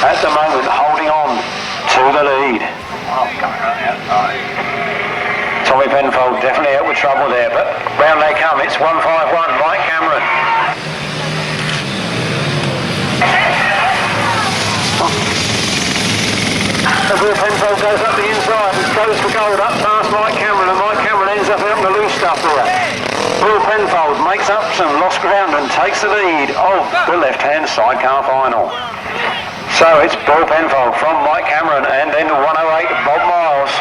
at the moment, holding on to the lead. Tommy Penfold definitely out with trouble there, but round they come. It's 151, Mike Cameron. As Bill Penfold goes up the inside and goes for gold up past Mike Cameron, and Mike Cameron ends up out in the loose stuff there. Bill Penfold makes up some lost ground and takes the lead of the left-hand sidecar final. So it's Bill Penfold from Mike Cameron and then 108 Bob Miles.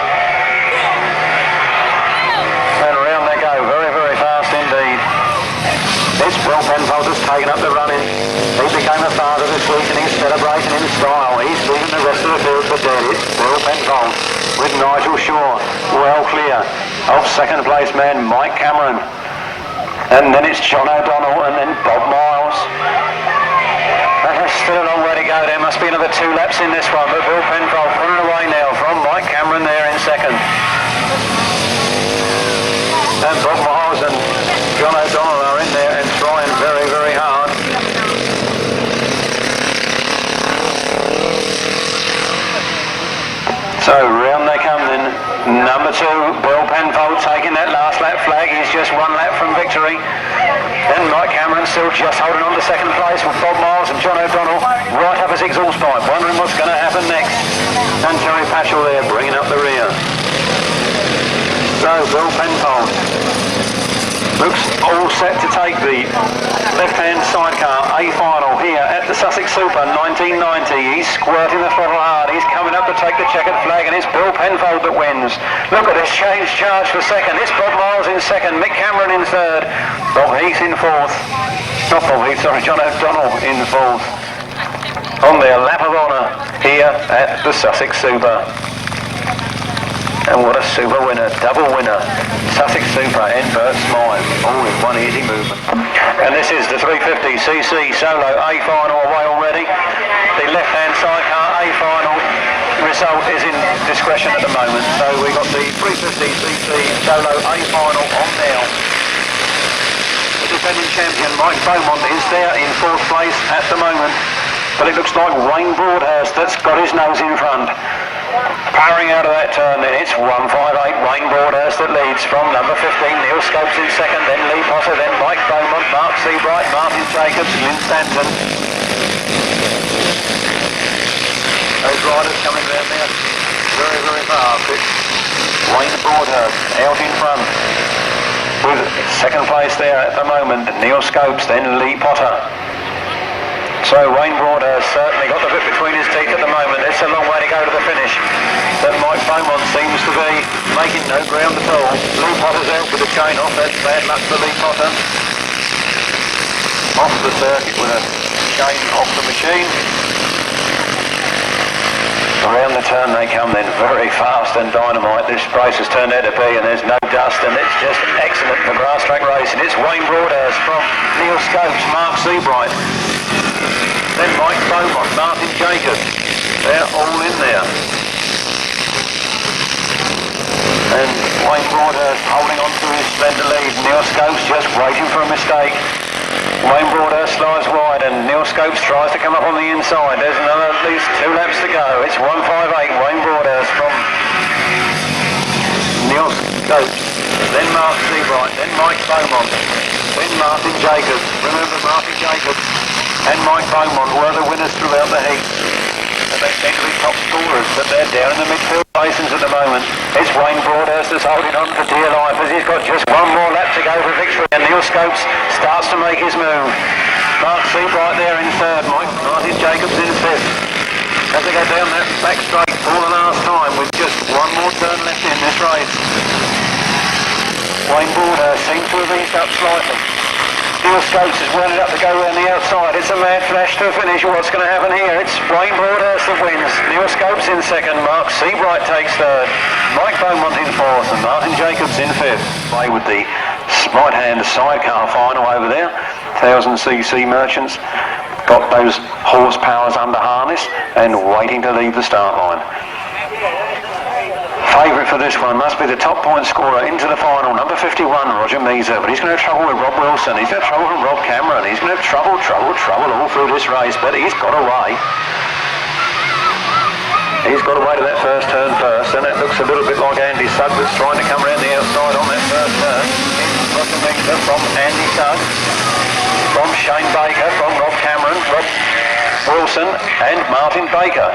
And around they go, very, very fast indeed. It's Bill Penfold that's taken up the running. He became a father this week and he's celebrating in style. He's leaving the rest of the field for dead. It's Bill Penfold with Nigel Shaw well clear of second place man Mike Cameron. And then it's John O'Donnell and then Bob Miles. There's still a long way to go. There must be another 2 laps in this one, but Bill Penfold pulling away now from Mike Cameron there in second. And Bob Miles and John O'Donnell are in there and trying very, very hard. So round they come then. Number 2, Bill Penfold taking that last lap flag. He's just 1 lap from victory. And Mike Cameron still just holding on to second place with Bob Miles and John O'Donnell right up his exhaust pipe, wondering what's going to happen next. And Terry Patchell there bringing up the rear. So Bill Penfold looks all set to take the left-hand sidecar A final here at the Sussex Super 1990. He's squirting the throttle hard. He's coming up to take the checkered flag, and it's Bill Penfold that wins. Look at this change charge for second. It's Bob Miles in second, Mick Cameron in third, Bob Heath in fourth. Not Bob Heath, sorry, John O'Donnell in fourth. On their lap of honour here at the Sussex Super. And what a super winner, double winner. Sussex Super and Bert Smythe, all with one easy movement. And this is the 350cc solo A final away already. The left-hand sidecar A final result is in discretion at the moment. So we've got the 350cc solo A final on now. The defending champion Mike Beaumont is there in 4th place at the moment. But it looks like Wayne Broadhurst that's got his nose in front. Powering out of that turn then, it's 158 Wayne Broadhurst that leads from number 15, Neil Scopes in second, then Lee Potter, then Mike Beaumont, Mark Seabright, Martin Jacobs, Glyn Stanton. Those riders coming down there very, very fast. It's Wayne Broadhurst out in front with second place there at the moment, Neil Scopes, then Lee Potter. So Wayne Broadhurst certainly got the bit between his teeth at the moment. It's a long way to go to the finish. But Mike Beaumont seems to be making no ground at all. Lee Potter's out with the chain off. That's bad luck for Lee Potter. Off the circuit with a chain off the machine. Around the turn they come then, very fast and dynamite. This race has turned out to be, and there's no dust, and it's just excellent for Grasstrack racing. It's Wayne Broadhurst from Neil Scopes, Mark Seabright. Then Mike Beaumont, Martin Jacobs, they're all in there. And Wayne Broadhurst holding on to his splendid lead. Neil Scopes just waiting for a mistake. Wayne Broadhurst slides wide and Neil Scopes tries to come up on the inside. There's another at least 2 laps to go. It's 158 Wayne Broadhurst from Neil Scopes. Then Mark Seabright, then Mike Beaumont, then Martin Jacobs. Remember Martin Jacobs and Mike Beaumont were the winners throughout the heat. And they seem to be top scorers, but they're down in the midfield places at the moment. It's Wayne Broadhurst that's holding on for dear life as he's got just 1 more lap to go for victory. And Neil Scopes starts to make his move. Mark Seabright there in third, Martin Jacobs in fifth. As they go down that back straight for the last time with just 1 more turn left in this race. Wayne Broadhurst seems to have eased up slightly. Steel Scopes has wound it up to go around the outside. It's a mad flash to a finish. What's going to happen here? It's Broadhurst that wins. Steel Scopes in second. Mark Seabright takes third. Mike Beaumont in fourth and Martin Jacobs in fifth. Play with the right-hand sidecar final over there. 1000cc Merchants. Got those horsepowers under harness and waiting to leave the start line. Favourite for this one must be the top point scorer into the final, number 51, Roger Measer, but he's going to have trouble with Rob Wilson, he's going to have trouble with Rob Cameron, he's going to have trouble all through this race, but he's got away. He's got away to that first turn first, and that looks a little bit like Andy Sugg that's trying to come around the outside on that first turn. Roger Measer from Andy Sugg, from Shane Baker, from Rob Cameron, Rob Wilson and Martin Baker.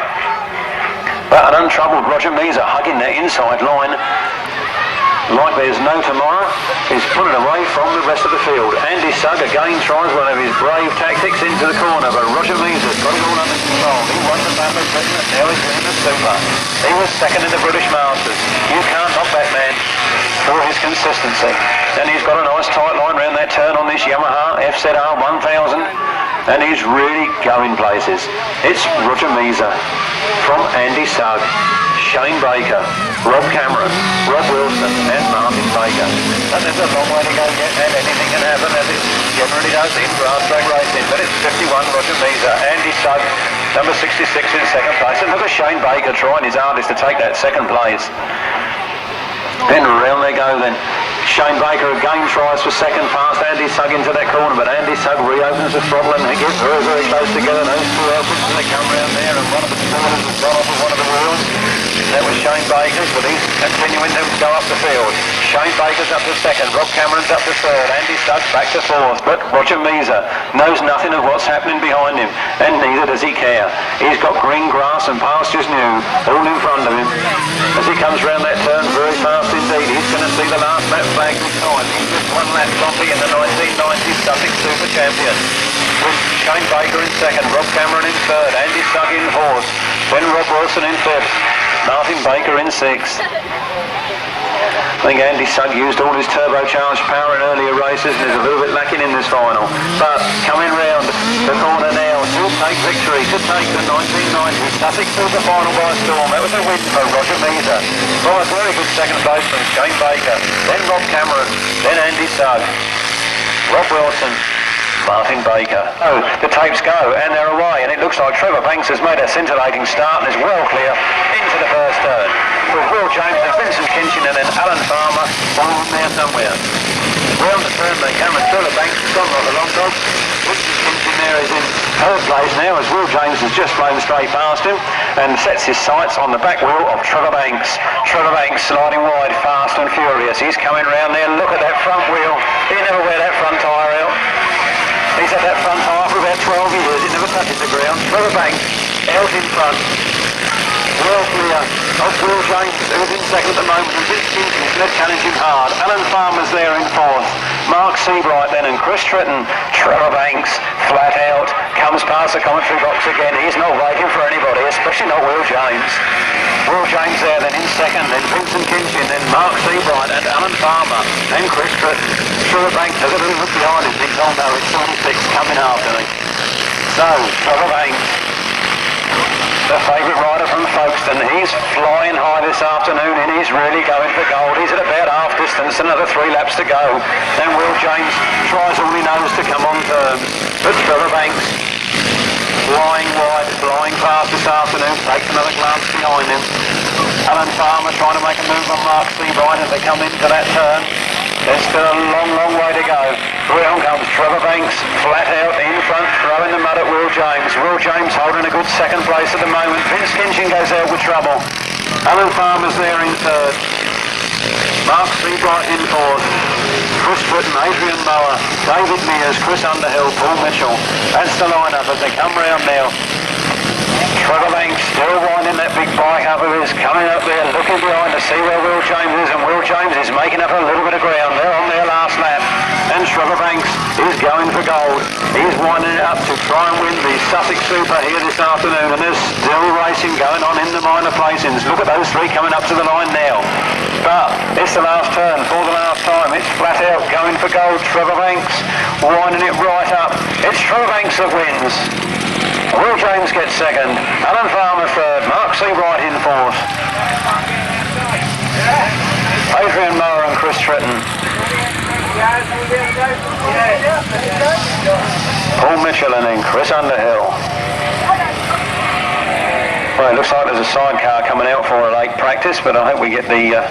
But an untroubled Roger Measer hugging that inside line like there's no tomorrow. He's pulling away from the rest of the field. Andy Sugg again tries one of his brave tactics into the corner, but Roger Measer's got it all under control. He won the battle of Britain, now he's winning the Super. He was second in the British Masters. You can't knock that man for his consistency. And he's got a nice tight line around that turn on this Yamaha FZR 1000. And he's really going places. It's Roger Measer from Andy Sugg, Shane Baker, Rob Cameron, Rob Wilson and Martin Baker. And there's a long way to go yet, and anything can happen as it generally does in Grasstrack racing. But it's 51 Roger Measer, Andy Sugg, number 66 in second place. And look at Shane Baker trying his hardest to take that second place. Then round they go then. Shane Baker again tries for second past Andy Sugg into that corner, but Andy Sugg reopens the throttle and they get very, very close together. Those two outputs as they come round there, and one of the spoilers has gone off of one of the wheels. That was Shane Baker's, but he's continuing to go up the field. Shane Baker's up to second, Rob Cameron's up to third, Andy Sugg's back to fourth, but Roger Measer knows nothing of what's happening behind him, and neither does he care. He's got green grass and pastures new all in front of him. As he comes round that turn very fast indeed, he's going to see the last lap flag this time. He's just one lap Floppy in the 1990 Sussex Super champion. With Shane Baker in second, Rob Cameron in third, Andy Sugg in fourth, then Rob Wilson in fifth, Martin Baker in sixth. I think Andy Sugg used all his turbocharged power in earlier races and is a little bit lacking in this final. But coming round the corner now to take victory, to take the 1990 Sussex Super final by storm. That was a win for Roger Measer. By a very good second place from Shane Baker, then Rob Cameron, then Andy Sugg, Rob Wilson, Martin Baker. Oh, the tapes go and they're away, and it looks like Trevor Banks has made a scintillating start and is well clear into the first turn. With Will James and Vincent Kinchin and then Alan Farmer all there somewhere. Round the turn they come and Trevor Banks has gone like a long dog. Vincent Kinchin there is in third place now as Will James has just flown straight past him and sets his sights on the back wheel of Trevor Banks. Trevor Banks sliding wide, fast and furious. He's coming round there. Look at that front wheel. He never wear that front tyre out. He's had that front tyre for about 12 years. It never touches the ground. Trevor Banks out in front. Well clear of Will James, who's in second at the moment, and Vince Kinchin's led challenging hard. Alan Farmer's there in fourth. Mark Seabright then and Chris Tritton. Trevor Banks, flat out, comes past the commentary box again. He's not waiting for anybody, especially not Will James. Will James there then in second, then Vincent Kinchin, then Mark Seabright and Alan Farmer, then Chris Tritton. Trevor Banks has a little look behind him, thinks, oh no, it's 26 coming after me. So, Trevor Banks, the favourite rider from Folkestone, he's flying high this afternoon and he's really going for gold. He's at about half distance, another 3 laps to go. And Will James tries all he knows to come on terms. But Trevor Banks, flying wide, flying fast this afternoon, takes another glance behind him. Alan Farmer trying to make a move on Mark Seabright as they come into that turn. There's still a long, long way to go. Round comes Trevor Banks, flat out in front, throwing the mud at Will James. Will James holding a good second place at the moment. Vince Kinchin goes out with trouble. Alan Farmer's there in third. Mark Seabright in fourth. Chris Britton, Adrian Mower, David Mears, Chris Underhill, Paul Mitchell. That's the lineup as they come round now. Trevor Banks still winding that big bike up of his, coming up there, looking behind to see where Will James is, and Will James is making up a little bit of ground. They're on their last lap. and Trevor Banks is going for gold. He's winding it up to try and win the Sussex Super here this afternoon, and there's still racing going on in the minor placings. Look at those three coming up to the line now. But it's the last turn for the last time. It's flat out going for gold. Trevor Banks winding it right up. It's Trevor Banks that wins. Will James gets second. Alan Farmer third. Seabright in fourth. Adrian, Mower and Chris Tretton. Paul Mitchell and then Chris Underhill. Well, it looks like there's a sidecar coming out for a late practice, but I hope we get the...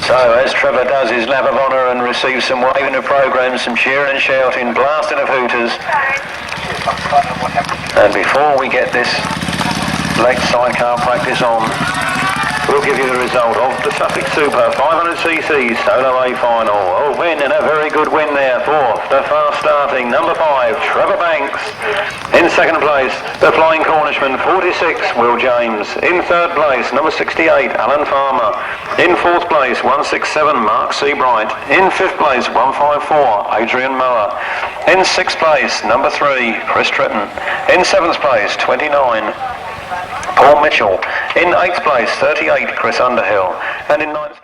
So as Trevor does his lap of honour and receives some waving of programmes, some cheering and shouting, blasting of hooters. And before we get this late sidecar practice on, we'll give you the result of the Sussex Super 500cc Solo A final. A win, and a very good win there for the fast starting number 5, Trevor Banks. In second place, the Flying Cornishman 46, Will James. In third place, number 68, Alan Farmer. In fourth place, 167, Seabright. In fifth place, 154, Adrian Mower. In sixth place, number 3, Chris Tretton. In seventh place, 29, Paul Mitchell. In 8th place, 38, Chris Underhill. And in 9th...